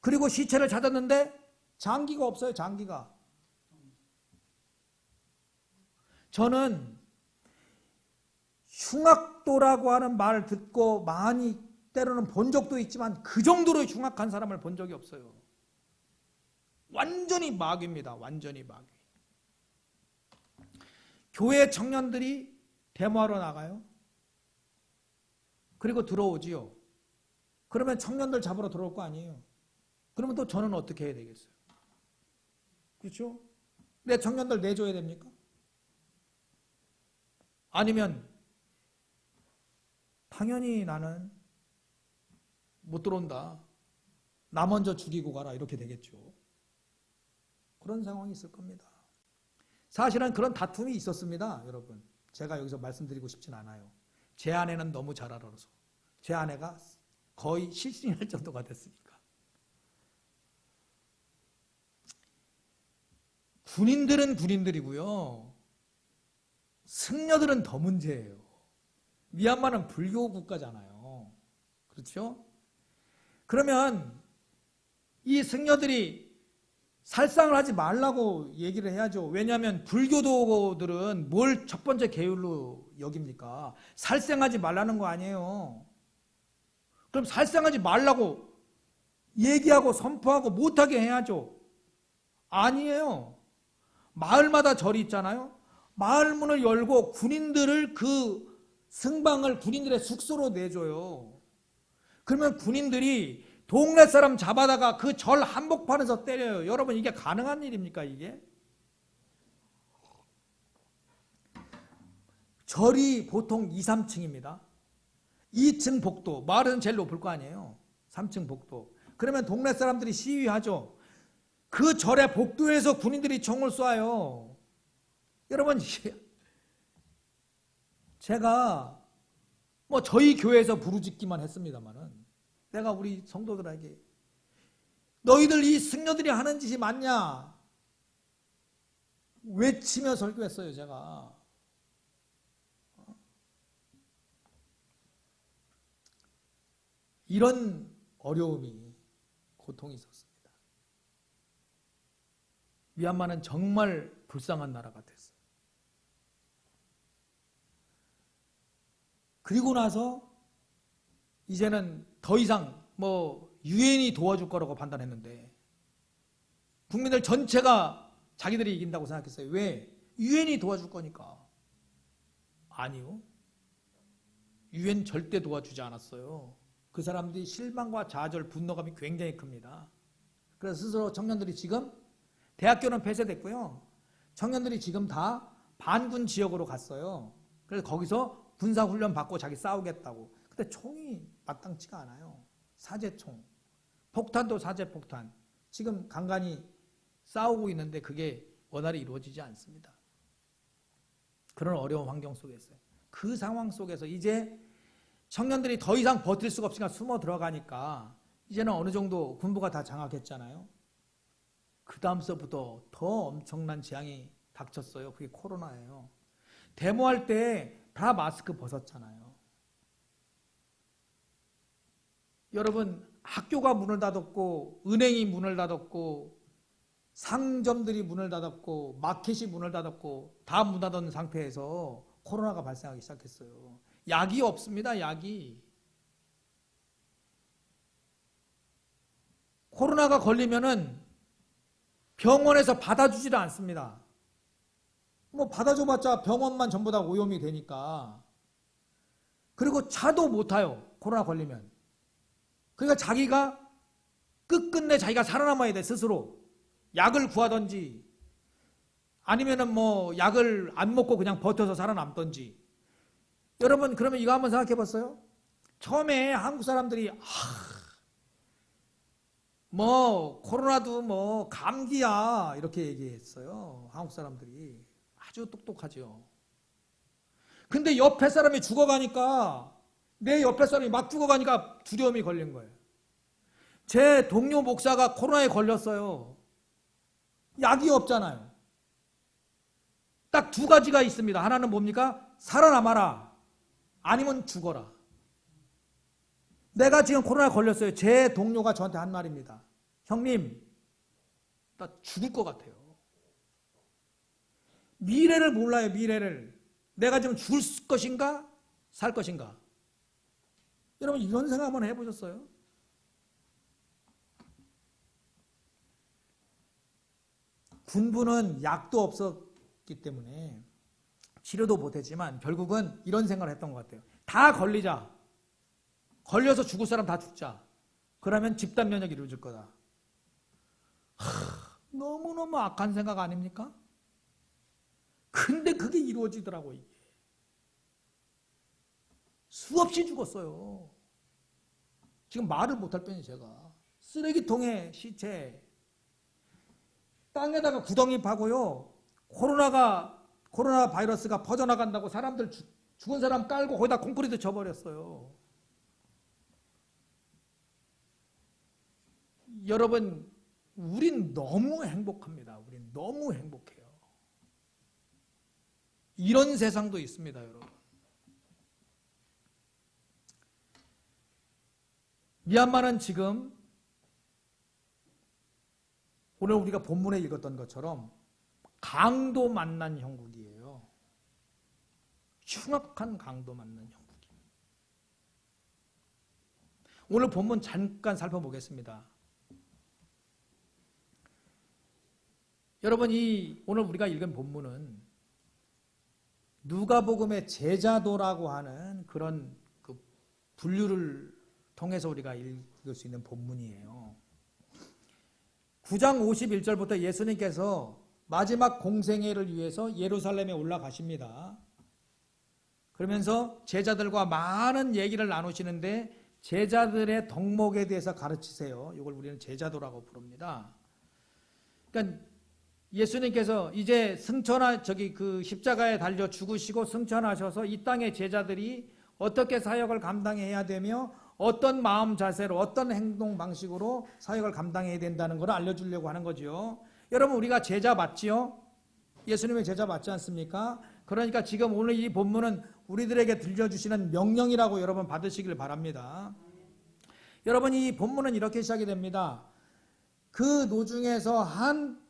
그리고 시체를 찾았는데 장기가 없어요. 장기가. 저는 흉악도라고 하는 말을 듣고 많이 때로는 본 적도 있지만 그 정도로 흉악한 사람을 본 적이 없어요. 완전히 마귀입니다. 완전히 마귀. 교회 청년들이 데모하러 나가요. 그리고 들어오지요. 그러면 청년들 잡으러 들어올 거 아니에요. 그러면 또 저는 어떻게 해야 되겠어요? 그렇죠? 내 청년들 내줘야 됩니까? 아니면 당연히 나는 못 들어온다. 나 먼저 죽이고 가라. 이렇게 되겠죠. 그런 상황이 있을 겁니다. 사실은 그런 다툼이 있었습니다. 여러분. 제가 여기서 말씀드리고 싶진 않아요. 제 아내는 너무 잘 알아서. 제 아내가 거의 실신할 정도가 됐으니까. 군인들은 군인들이고요. 승려들은 더 문제예요. 미얀마는 불교 국가잖아요. 그렇죠? 그러면 이 승려들이 살상을 하지 말라고 얘기를 해야죠. 왜냐하면 불교도들은 뭘 첫 번째 계율로 여깁니까? 살생하지 말라는 거 아니에요. 그럼 살생하지 말라고 얘기하고 선포하고 못하게 해야죠. 아니에요. 마을마다 절이 있잖아요. 마을 문을 열고 군인들을 그 승방을 군인들의 숙소로 내줘요. 그러면 군인들이 동네 사람 잡아다가 그 절 한복판에서 때려요. 여러분 이게 가능한 일입니까 이게? 절이 보통 2, 3층입니다. 2층 복도, 마을은 제일 높을 거 아니에요. 3층 복도. 그러면 동네 사람들이 시위하죠. 그 절의 복도에서 군인들이 총을 쏴요. 여러분 제가 뭐 저희 교회에서 부르짖기만 했습니다만은 내가 우리 성도들에게 너희들 이 승려들이 하는 짓이 맞냐 외치며 설교했어요. 제가 이런 어려움이 고통이 있었습니다. 미얀마는 정말 불쌍한 나라 같았어요. 그리고 나서 이제는 더 이상 유엔이 도와줄 거라고 판단했는데 국민들 전체가 자기들이 이긴다고 생각했어요. 왜? 유엔이 도와줄 거니까. 아니요. 유엔 절대 도와주지 않았어요. 그 사람들이 실망과 좌절, 분노감이 굉장히 큽니다. 그래서 스스로 청년들이 지금 대학교는 폐쇄됐고요. 청년들이 지금 다 반군 지역으로 갔어요. 그래서 거기서 군사훈련 받고 자기 싸우겠다고. 근데 총이 마땅치가 않아요. 사제총. 폭탄도 사제폭탄. 지금 간간히 싸우고 있는데 그게 원활히 이루어지지 않습니다. 그런 어려운 환경 속에 있어요. 그 상황 속에서 이제 청년들이 더 이상 버틸 수가 없으니까 숨어 들어가니까 이제는 어느 정도 군부가 다 장악했잖아요. 그 다음서부터 더 엄청난 재앙이 닥쳤어요. 그게 코로나예요. 데모할 때 다 마스크 벗었잖아요. 여러분 학교가 문을 닫았고 은행이 문을 닫았고 상점들이 문을 닫았고 마켓이 문을 닫았고 다 문 닫은 상태에서 코로나가 발생하기 시작했어요. 약이 없습니다. 약이. 코로나가 걸리면은 병원에서 받아주지를 않습니다. 받아줘봤자 병원만 전부 다 오염이 되니까. 그리고 차도 못 타요. 코로나 걸리면. 그러니까 자기가 끝끝내 자기가 살아남아야 돼. 스스로. 약을 구하든지 아니면은 약을 안 먹고 그냥 버텨서 살아남든지. 여러분 그러면 이거 한번 생각해 봤어요? 처음에 한국 사람들이 코로나도 감기야 이렇게 얘기했어요. 한국 사람들이 아주 똑똑하죠. 근데 옆에 사람이 죽어가니까, 내 옆에 사람이 막 죽어가니까 두려움이 걸린 거예요. 제 동료 목사가 코로나에 걸렸어요. 약이 없잖아요. 딱 두 가지가 있습니다. 하나는 뭡니까? 살아남아라. 아니면 죽어라. 내가 지금 코로나에 걸렸어요. 제 동료가 저한테 한 말입니다. 형님, 나 죽을 것 같아요. 미래를 몰라요, 미래를. 내가 지금 죽을 것인가? 살 것인가? 여러분, 이런 생각 한번 해보셨어요? 군부는 약도 없었기 때문에 치료도 못했지만 결국은 이런 생각을 했던 것 같아요. 다 걸리자. 걸려서 죽을 사람 다 죽자. 그러면 집단 면역이 이루어질 거다. 너무너무 악한 생각 아닙니까? 근데 그게 이루어지더라고, 이게. 수없이 죽었어요. 지금 말을 못할 뿐이에요, 제가. 쓰레기통에 시체, 땅에다가 구덩이 파고요. 코로나 바이러스가 퍼져나간다고 사람들 죽은 사람 깔고 거기다 콘크리트 쳐버렸어요. 여러분, 우린 너무 행복합니다. 우린 너무 행복해요. 이런 세상도 있습니다, 여러분. 미얀마는 지금 오늘 우리가 본문에 읽었던 것처럼 강도 만난 형국이에요. 흉악한 강도 만난 형국이에요. 오늘 본문 잠깐 살펴보겠습니다. 여러분, 오늘 우리가 읽은 본문은 누가복음의 제자도라고 하는 그런 그 분류를 통해서 우리가 읽을 수 있는 본문이에요. 9장 51절부터 예수님께서 마지막 공생애를 위해서 예루살렘에 올라가십니다. 그러면서 제자들과 많은 얘기를 나누시는데 제자들의 덕목에 대해서 가르치세요. 이걸 우리는 제자도라고 부릅니다. 그러니까 예수님께서 이제 그 십자가에 달려 죽으시고 승천하셔서 이 땅의 제자들이 어떻게 사역을 감당해야 되며 어떤 마음 자세로 어떤 행동 방식으로 사역을 감당해야 된다는 걸 알려주려고 하는 거죠. 여러분, 우리가 제자 맞지요? 예수님의 제자 맞지 않습니까? 그러니까 지금 오늘 이 본문은 우리들에게 들려주시는 명령이라고 여러분 받으시길 바랍니다. 여러분, 이 본문은 이렇게 시작이 됩니다. 그 노중에서 한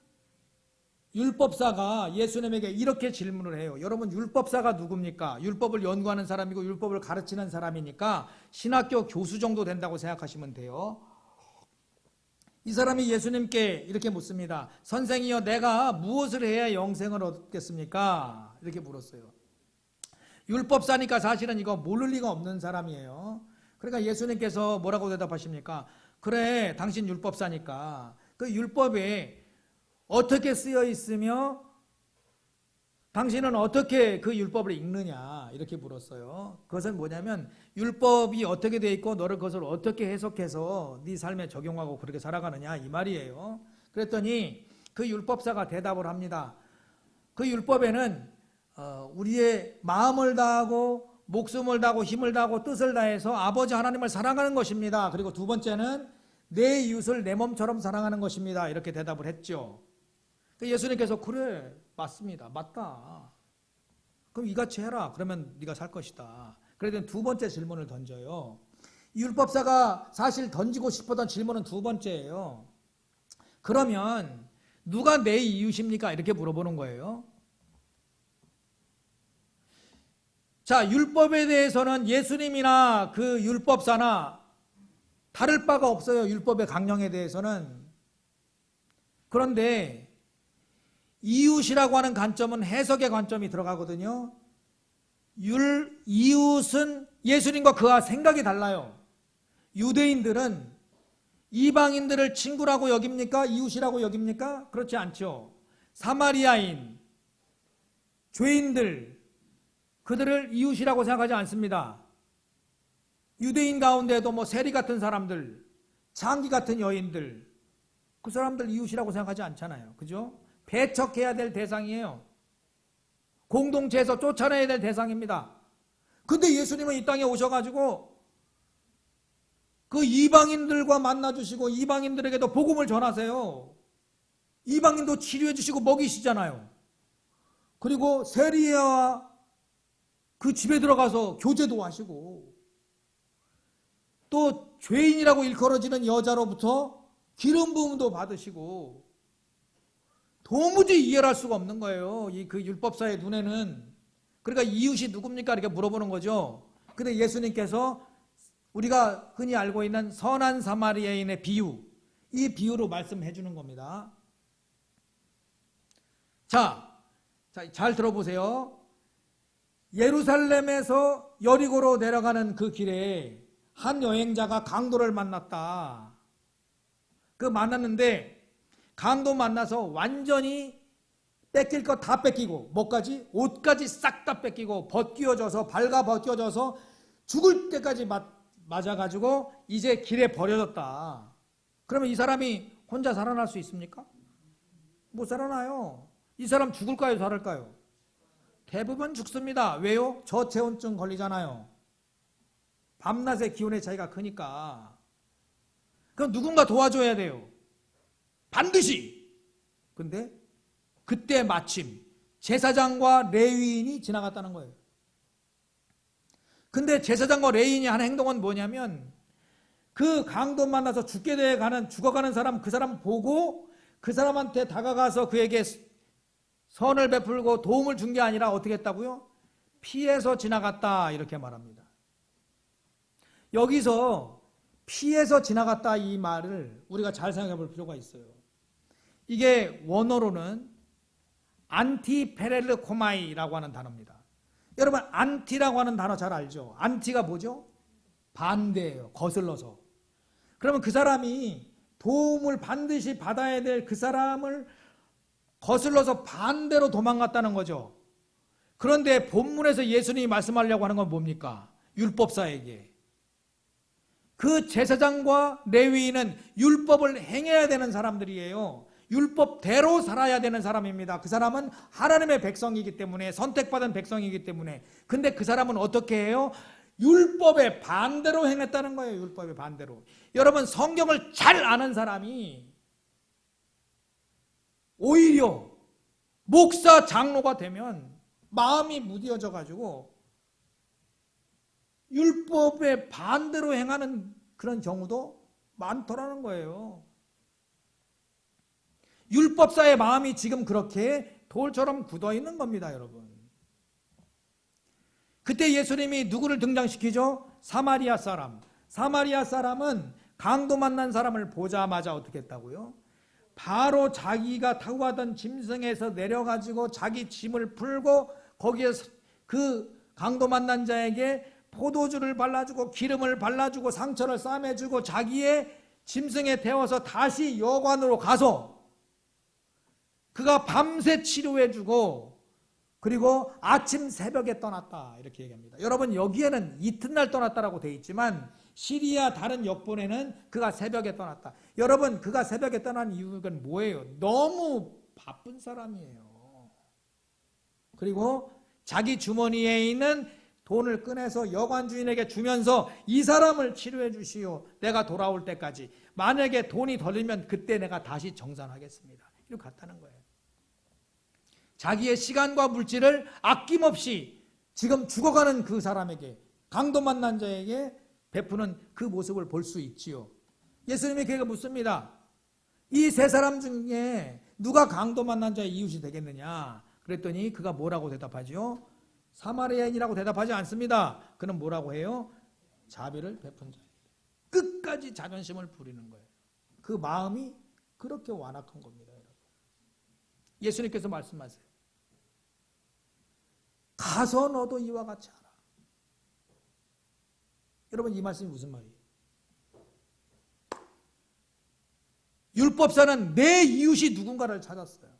율법사가 예수님에게 이렇게 질문을 해요. 여러분, 율법사가 누굽니까? 율법을 연구하는 사람이고 율법을 가르치는 사람이니까 신학교 교수 정도 된다고 생각하시면 돼요. 이 사람이 예수님께 이렇게 묻습니다. 선생이여, 내가 무엇을 해야 영생을 얻겠습니까? 이렇게 물었어요. 율법사니까 사실은 이거 모를 리가 없는 사람이에요. 그러니까 예수님께서 뭐라고 대답하십니까? 그래, 당신 율법사니까 그 율법에 어떻게 쓰여 있으며 당신은 어떻게 그 율법을 읽느냐, 이렇게 물었어요. 그것은 뭐냐면 율법이 어떻게 돼 있고 너를 그것을 어떻게 해석해서 네 삶에 적용하고 그렇게 살아가느냐, 이 말이에요. 그랬더니 그 율법사가 대답을 합니다. 그 율법에는 우리의 마음을 다하고 목숨을 다하고 힘을 다하고 뜻을 다해서 아버지 하나님을 사랑하는 것입니다. 그리고 두 번째는 내 이웃을 내 몸처럼 사랑하는 것입니다. 이렇게 대답을 했죠. 예수님께서 그래, 맞습니다. 맞다. 그럼 이같이 해라. 그러면 네가 살 것이다. 그래서 두 번째 질문을 던져요. 율법사가 사실 던지고 싶었던 질문은 두 번째예요. 그러면 누가 내 이웃입니까? 이렇게 물어보는 거예요. 자, 율법에 대해서는 예수님이나 그 율법사나 다를 바가 없어요. 율법의 강령에 대해서는. 그런데 이웃이라고 하는 관점은 해석의 관점이 들어가거든요. 이웃은 예수님과 그와 생각이 달라요. 유대인들은 이방인들을 친구라고 여깁니까? 이웃이라고 여깁니까? 그렇지 않죠. 사마리아인, 죄인들, 그들을 이웃이라고 생각하지 않습니다. 유대인 가운데도 뭐 세리 같은 사람들, 장기 같은 여인들, 그 사람들 이웃이라고 생각하지 않잖아요. 그죠? 배척해야 될 대상이에요. 공동체에서 쫓아내야 될 대상입니다. 근데 예수님은 이 땅에 오셔가지고 그 이방인들과 만나주시고 이방인들에게도 복음을 전하세요. 이방인도 치료해 주시고 먹이시잖아요. 그리고 세리와 그 집에 들어가서 교제도 하시고, 또 죄인이라고 일컬어지는 여자로부터 기름 부음도 받으시고, 도무지 이해할 수가 없는 거예요. 그 율법사의 눈에는. 그러니까 이웃이 누굽니까? 이렇게 물어보는 거죠. 근데 예수님께서 우리가 흔히 알고 있는 선한 사마리아인의 비유, 이 비유로 말씀해 주는 겁니다. 자, 잘 들어보세요. 예루살렘에서 여리고로 내려가는 그 길에 한 여행자가 강도를 만났다. 그 만났는데 강도 만나서 완전히 뺏길 거 다 뺏기고, 뭐까지? 옷까지 싹 다 뺏기고, 벗겨져서, 발가 벗겨져서 죽을 때까지 맞아가지고 이제 길에 버려졌다. 그러면 이 사람이 혼자 살아날 수 있습니까? 못 살아나요. 이 사람 죽을까요? 살을까요? 대부분 죽습니다. 왜요? 저체온증 걸리잖아요. 밤낮의 기온의 차이가 크니까. 그럼 누군가 도와줘야 돼요. 반드시. 근데 그때 마침 제사장과 레위인이 지나갔다는 거예요. 근데 제사장과 레위인이 하는 행동은 뭐냐면, 그 강도 만나서 죽어가는 사람, 그 사람 보고 그 사람한테 다가가서 그에게 선을 베풀고 도움을 준 게 아니라 어떻게 했다고요? 피해서 지나갔다, 이렇게 말합니다. 여기서 피해서 지나갔다 이 말을 우리가 잘 생각해 볼 필요가 있어요. 이게 원어로는 안티페렐르코마이라고 하는 단어입니다. 여러분, 안티라고 하는 단어 잘 알죠? 안티가 뭐죠? 반대예요. 거슬러서. 그러면 그 사람이 도움을 반드시 받아야 될 그 사람을 거슬러서 반대로 도망갔다는 거죠. 그런데 본문에서 예수님이 말씀하려고 하는 건 뭡니까? 율법사에게. 그 제사장과 레위인은 율법을 행해야 되는 사람들이에요. 율법대로 살아야 되는 사람입니다. 그 사람은 하나님의 백성이기 때문에, 선택받은 백성이기 때문에. 근데 그 사람은 어떻게 해요? 율법의 반대로 행했다는 거예요. 율법의 반대로. 여러분, 성경을 잘 아는 사람이 오히려 목사, 장로가 되면 마음이 무뎌져 가지고 율법의 반대로 행하는 그런 경우도 많더라는 거예요. 율법사의 마음이 지금 그렇게 돌처럼 굳어 있는 겁니다, 여러분. 그때 예수님이 누구를 등장시키죠? 사마리아 사람. 사마리아 사람은 강도 만난 사람을 보자마자 어떻게 했다고요? 바로 자기가 타고 가던 짐승에서 내려가지고 자기 짐을 풀고 거기에서 그 강도 만난 자에게 포도주를 발라주고 기름을 발라주고 상처를 싸매주고 자기의 짐승에 태워서 다시 여관으로 가서 그가 밤새 치료해주고 그리고 아침 새벽에 떠났다, 이렇게 얘기합니다. 여러분, 여기에는 이튿날 떠났다라고 되어 있지만 시리아 다른 역본에는 그가 새벽에 떠났다. 여러분, 그가 새벽에 떠난 이유가 뭐예요? 너무 바쁜 사람이에요. 그리고 자기 주머니에 있는 돈을 꺼내서 여관 주인에게 주면서 이 사람을 치료해 주시오. 내가 돌아올 때까지. 만약에 돈이 덜 들면 그때 내가 다시 정산하겠습니다. 이렇게 갔다는 거예요. 자기의 시간과 물질을 아낌없이 지금 죽어가는 그 사람에게, 강도 만난 자에게 베푸는 그 모습을 볼 수 있지요. 예수님이 그에게 묻습니다. 이 세 사람 중에 누가 강도 만난 자의 이웃이 되겠느냐? 그랬더니 그가 뭐라고 대답하지요? 사마리아인이라고 대답하지 않습니다. 그는 뭐라고 해요? 자비를 베푼 자예요. 끝까지 자존심을 부리는 거예요. 그 마음이 그렇게 완악한 겁니다, 여러분. 예수님께서 말씀하세요. 가서 너도 이와 같이 하라. 여러분, 이 말씀이 무슨 말이에요? 율법사는 내 이웃이 누군가를 찾았어요.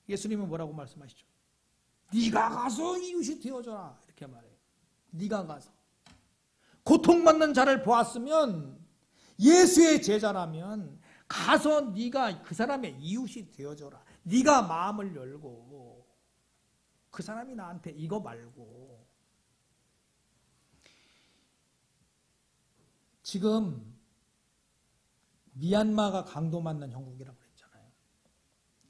예수님은 뭐라고 말씀하시죠? 네가 가서 이웃이 되어줘라, 이렇게 말해요. 네가 가서. 고통받는 자를 보았으면, 예수의 제자라면 가서 네가 그 사람의 이웃이 되어줘라. 네가 마음을 열고. 그 사람이 나한테 이거 말고. 지금 미얀마가 강도맞는 형국이라고 그랬잖아요.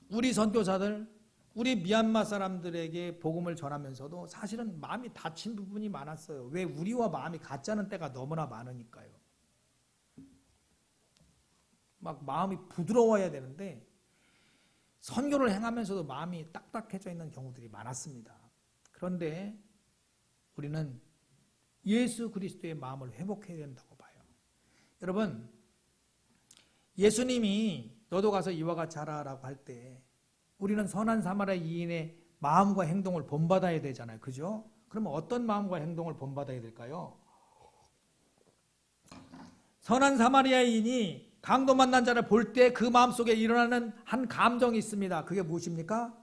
우리 선교사들, 우리 미얀마 사람들에게 복음을 전하면서도 사실은 마음이 다친 부분이 많았어요. 왜? 우리와 마음이 같지 않은 때가 너무나 많으니까요. 막 마음이 부드러워야 되는데 선교를 행하면서도 마음이 딱딱해져 있는 경우들이 많았습니다. 그런데 우리는 예수 그리스도의 마음을 회복해야 된다고 봐요. 여러분, 예수님이 너도 가서 이와 같이 하라라고 할 때 우리는 선한 사마리아인의 마음과 행동을 본받아야 되잖아요. 그죠? 그러면 어떤 마음과 행동을 본받아야 될까요? 선한 사마리아인이 강도 만난 자를 볼 때 그 마음속에 일어나는 한 감정이 있습니다. 그게 무엇입니까?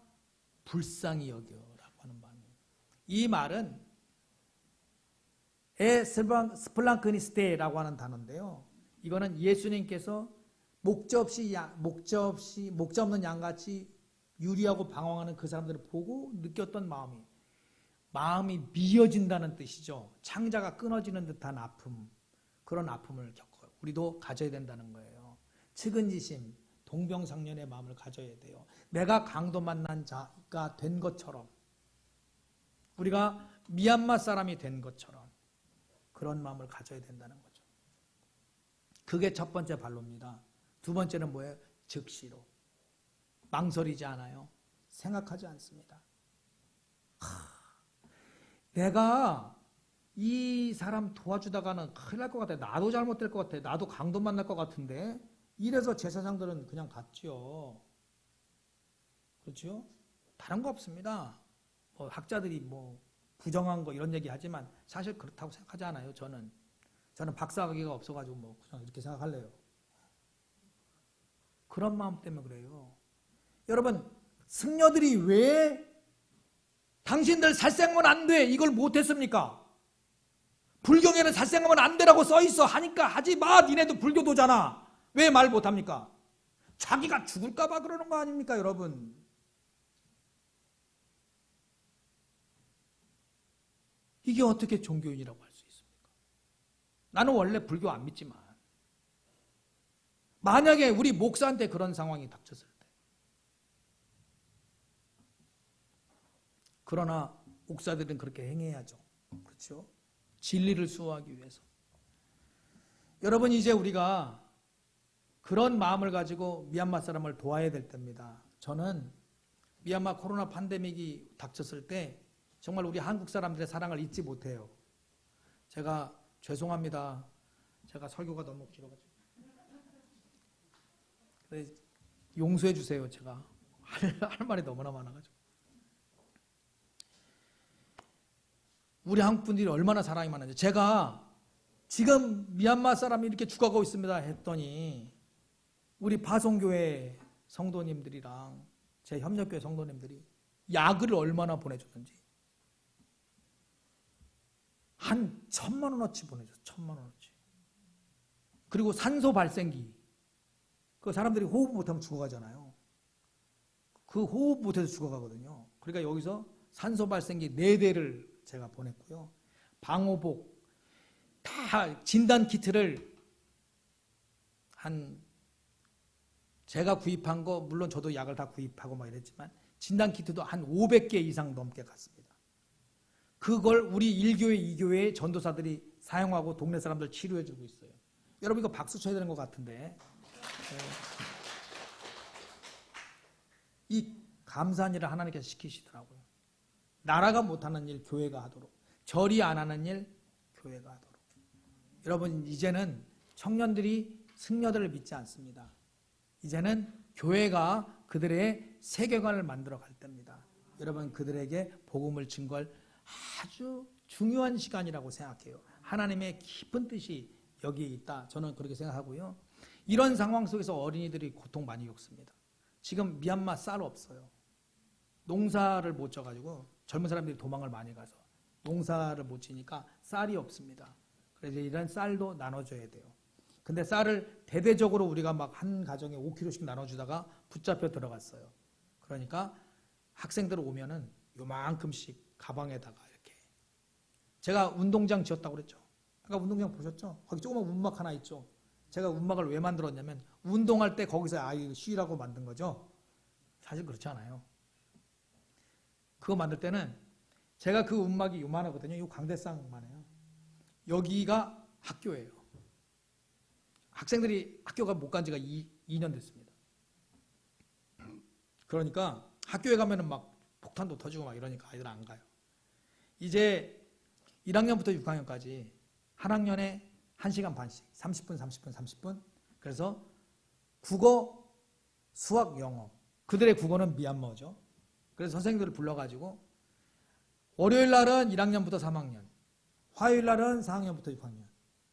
불쌍히 여겨라고 하는 마음이에요. 이 말은 스플랑크니스테라고 하는 단어인데요. 이거는 예수님께서 목자 없는 양같이 유리하고 방황하는 그 사람들을 보고 느꼈던 마음이 미어진다는 뜻이죠. 창자가 끊어지는 듯한 아픔, 그런 아픔을 겪어요. 우리도 가져야 된다는 거예요. 측은지심, 동병상련의 마음을 가져야 돼요. 내가 강도 만난 자가 된 것처럼, 우리가 미얀마 사람이 된 것처럼 그런 마음을 가져야 된다는 거죠. 그게 첫 번째 발로입니다. 두 번째는 뭐예요? 즉시로. 망설이지 않아요. 생각하지 않습니다. 내가 이 사람 도와주다가는 큰일 날 것 같아. 나도 잘못될 것 같아. 나도 강도 만날 것 같은데. 이래서 제사장들은 그냥 갔죠. 그렇죠? 다른 거 없습니다. 학자들이 부정한 거 이런 얘기 하지만 사실 그렇다고 생각하지 않아요. 저는 박사학위가 없어가지고 그냥 이렇게 생각할래요. 그런 마음 때문에 그래요. 여러분, 승려들이 왜 당신들 살생하면 안 돼 이걸 못했습니까? 불경에는 살생하면 안 되라고 써있어 하니까 하지 마. 니네도 불교도잖아. 왜 말 못합니까? 자기가 죽을까 봐 그러는 거 아닙니까, 여러분? 이게 어떻게 종교인이라고 할 수 있습니까? 나는 원래 불교 안 믿지만 만약에 우리 목사한테 그런 상황이 닥쳤을 때, 그러나 목사들은 그렇게 행해야죠. 그렇죠? 진리를 수호하기 위해서. 여러분, 이제 우리가 그런 마음을 가지고 미얀마 사람을 도와야 될 때입니다. 저는 미얀마 코로나 팬데믹이 닥쳤을 때 정말 우리 한국 사람들의 사랑을 잊지 못해요. 제가 죄송합니다. 제가 설교가 너무 길어가지고. 용서해 주세요. 제가 할 말이 너무나 많아가지고. 우리 한국 분들이 얼마나 사랑이 많은지. 제가 지금 미얀마 사람이 이렇게 죽어가고 있습니다 했더니 우리 파송교회 성도님들이랑 제 협력교회 성도님들이 약을 얼마나 보내줬는지 한 1,000만 원어치 보내줬어요. 1,000만 원어치. 그리고 산소 발생기. 그 사람들이 호흡 못하면 죽어가잖아요. 그 호흡 못해서 죽어가거든요. 그러니까 여기서 산소 발생기 4대를 제가 보냈고요. 방호복, 다 진단 키트를 제가 구입한 거, 물론 저도 약을 다 구입하고 막 이랬지만 진단 키트도 한 500개 이상 넘게 갔습니다. 그걸 우리 1교회, 2교회의 전도사들이 사용하고 동네 사람들 치료해주고 있어요. 여러분 이거 박수 쳐야 되는 것 같은데. 이 감사한 일을 하나님께서 시키시더라고요. 나라가 못하는 일 교회가 하도록, 절이 안 하는 일 교회가 하도록. 여러분, 이제는 청년들이 승려들을 믿지 않습니다. 이제는 교회가 그들의 세계관을 만들어 갈 때입니다. 여러분, 그들에게 복음을 증거할 아주 중요한 시간이라고 생각해요. 하나님의 깊은 뜻이 여기에 있다. 저는 그렇게 생각하고요. 이런 상황 속에서 어린이들이 고통 많이 겪습니다. 지금 미얀마 쌀 없어요. 농사를 못 져가지고 젊은 사람들이 도망을 많이 가서 농사를 못 지니까 쌀이 없습니다. 그래서 이런 쌀도 나눠줘야 돼요. 근데 쌀을 대대적으로 우리가 막 한 가정에 5kg씩 나눠주다가 붙잡혀 들어갔어요. 그러니까 학생들 오면은 요만큼씩 가방에다가 이렇게. 제가 운동장 지었다고 그랬죠. 아까 운동장 보셨죠? 거기 조그만 운막 하나 있죠. 제가 운막을 왜 만들었냐면 운동할 때 거기서 아이 쉬라고 만든 거죠. 사실 그렇지 않아요. 그거 만들 때는 제가 그 운막이 요만하거든요. 이 광대쌍만 해요. 여기가 학교예요. 학생들이 학교가 못 간 지가 2년 됐습니다. 그러니까 학교에 가면은 막 폭탄도 터지고 막 이러니까 아이들 안 가요. 이제 1학년부터 6학년까지 한 학년에 1시간 반씩 30분. 그래서 국어, 수학, 영어. 그들의 국어는 미얀마어죠. 그래서 선생님들을 불러가지고 월요일 날은 1학년부터 3학년, 화요일 날은 4학년부터 6학년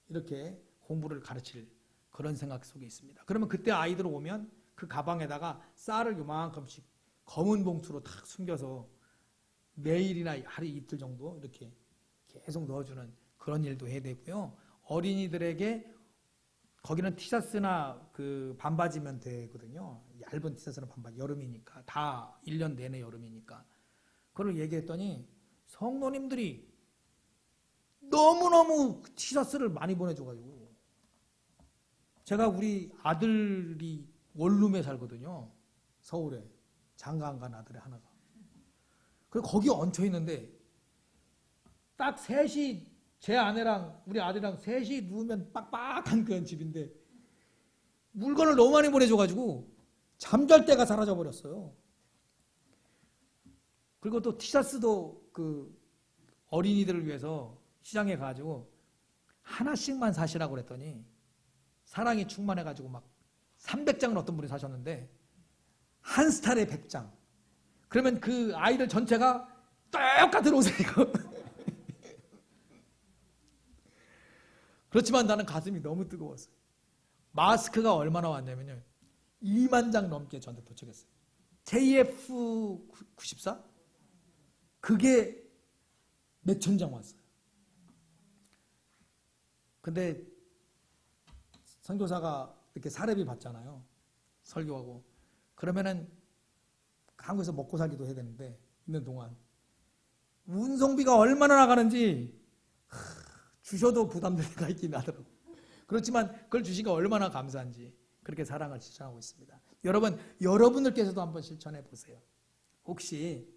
이렇게 공부를 가르칠 그런 생각 속에 있습니다. 그러면 그때 아이들 오면 그 가방에다가 쌀을 요만큼씩 검은 봉투로 탁 숨겨서 매일이나 하루 이틀 정도 이렇게 계속 넣어주는 그런 일도 해야 되고요. 어린이들에게 거기는 티셔츠나 그 반바지면 되거든요. 얇은 티셔츠나 반바지, 여름이니까 다 1년 내내 여름이니까. 그걸 얘기했더니 성도님들이 너무너무 티셔츠를 많이 보내줘가지고 제가 우리 아들이 원룸에 살거든요. 서울에 장가 안 간 아들의 하나가. 그리고 거기 얹혀 있는데 딱 셋이 제 아내랑 우리 아들이랑 셋이 누우면 빡빡한 그런 집인데 물건을 너무 많이 보내줘가지고 잠잘 때가 사라져 버렸어요. 그리고 또 티셔츠도 그 어린이들을 위해서 시장에 가가지고 하나씩만 사시라고 그랬더니 사랑이 충만해가지고 막 300장을 어떤 분이 사셨는데 한 스타일에 100장. 그러면 그 아이들 전체가 똑같은 옷을 입고 그렇지만 나는 가슴이 너무 뜨거웠어요. 마스크가 얼마나 왔냐면요. 2만 장 넘게 저한테 도착했어요. KF94? 그게 몇천 장 왔어요. 근데 선교사가 이렇게 사례비 받잖아요. 설교하고. 그러면은 한국에서 먹고 살기도 해야 되는데 있는 동안 운송비가 얼마나 나가는지 주셔도 부담될 때가 있긴 하더라고요. 그렇지만 그걸 주시니까 얼마나 감사한지 그렇게 사랑을 실천하고 있습니다. 여러분, 여러분들께서도 한번 실천해 보세요. 혹시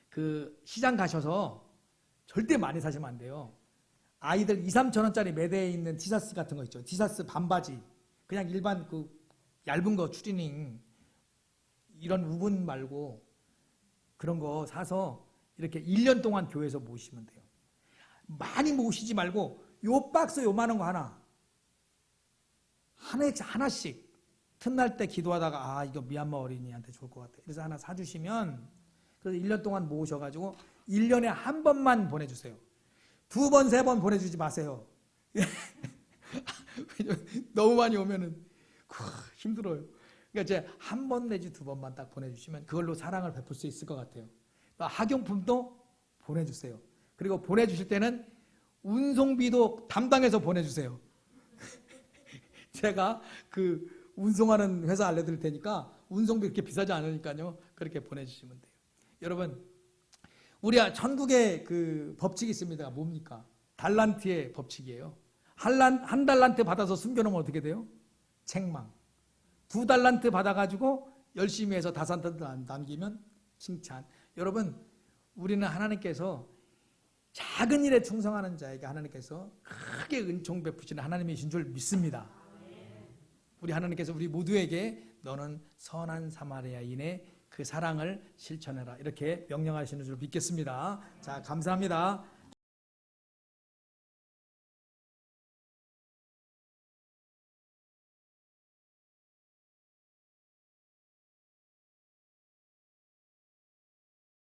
그 시장 가셔서 절대 많이 사시면 안 돼요. 아이들 2, 3천 원짜리 매대에 있는 티셔츠 같은 거 있죠. 티셔츠 반바지. 그냥 일반 그 얇은 거 추리닝 이런 우분 말고 그런 거 사서 이렇게 1년 동안 교회에서 모시면 돼요. 많이 모시지 말고 요 박스 요만한 거 하나씩 틈날 때 기도하다가 아 이거 미얀마 어린이한테 좋을 것 같아. 그래서 하나 사주시면 그래서 1년 동안 모으셔가지고 1년에 한 번만 보내주세요. 2번, 3번 보내주지 마세요. 너무 많이 오면은 힘들어요. 그러니까 이제 한 번 내지 2번만 딱 보내주시면 그걸로 사랑을 베풀 수 있을 것 같아요. 학용품도 보내주세요. 그리고 보내주실 때는 운송비도 담당해서 보내주세요. 제가 그 운송하는 회사 알려드릴 테니까 운송비 그렇게 비싸지 않으니까요. 그렇게 보내주시면 돼요. 여러분, 우리 천국에 그 법칙이 있습니다. 뭡니까? 달란트의 법칙이에요. 한 달란트 받아서 숨겨놓으면 어떻게 돼요? 책망. 2달란트 받아가지고 열심히 해서 5달란트 남기면 칭찬. 여러분, 우리는 하나님께서 작은 일에 충성하는 자에게 하나님께서 크게 은총 베푸시는 하나님이신 줄 믿습니다. 우리 하나님께서 우리 모두에게 너는 선한 사마리아인의 그 사랑을 실천해라 이렇게 명령하시는 줄 믿겠습니다. 자, 감사합니다.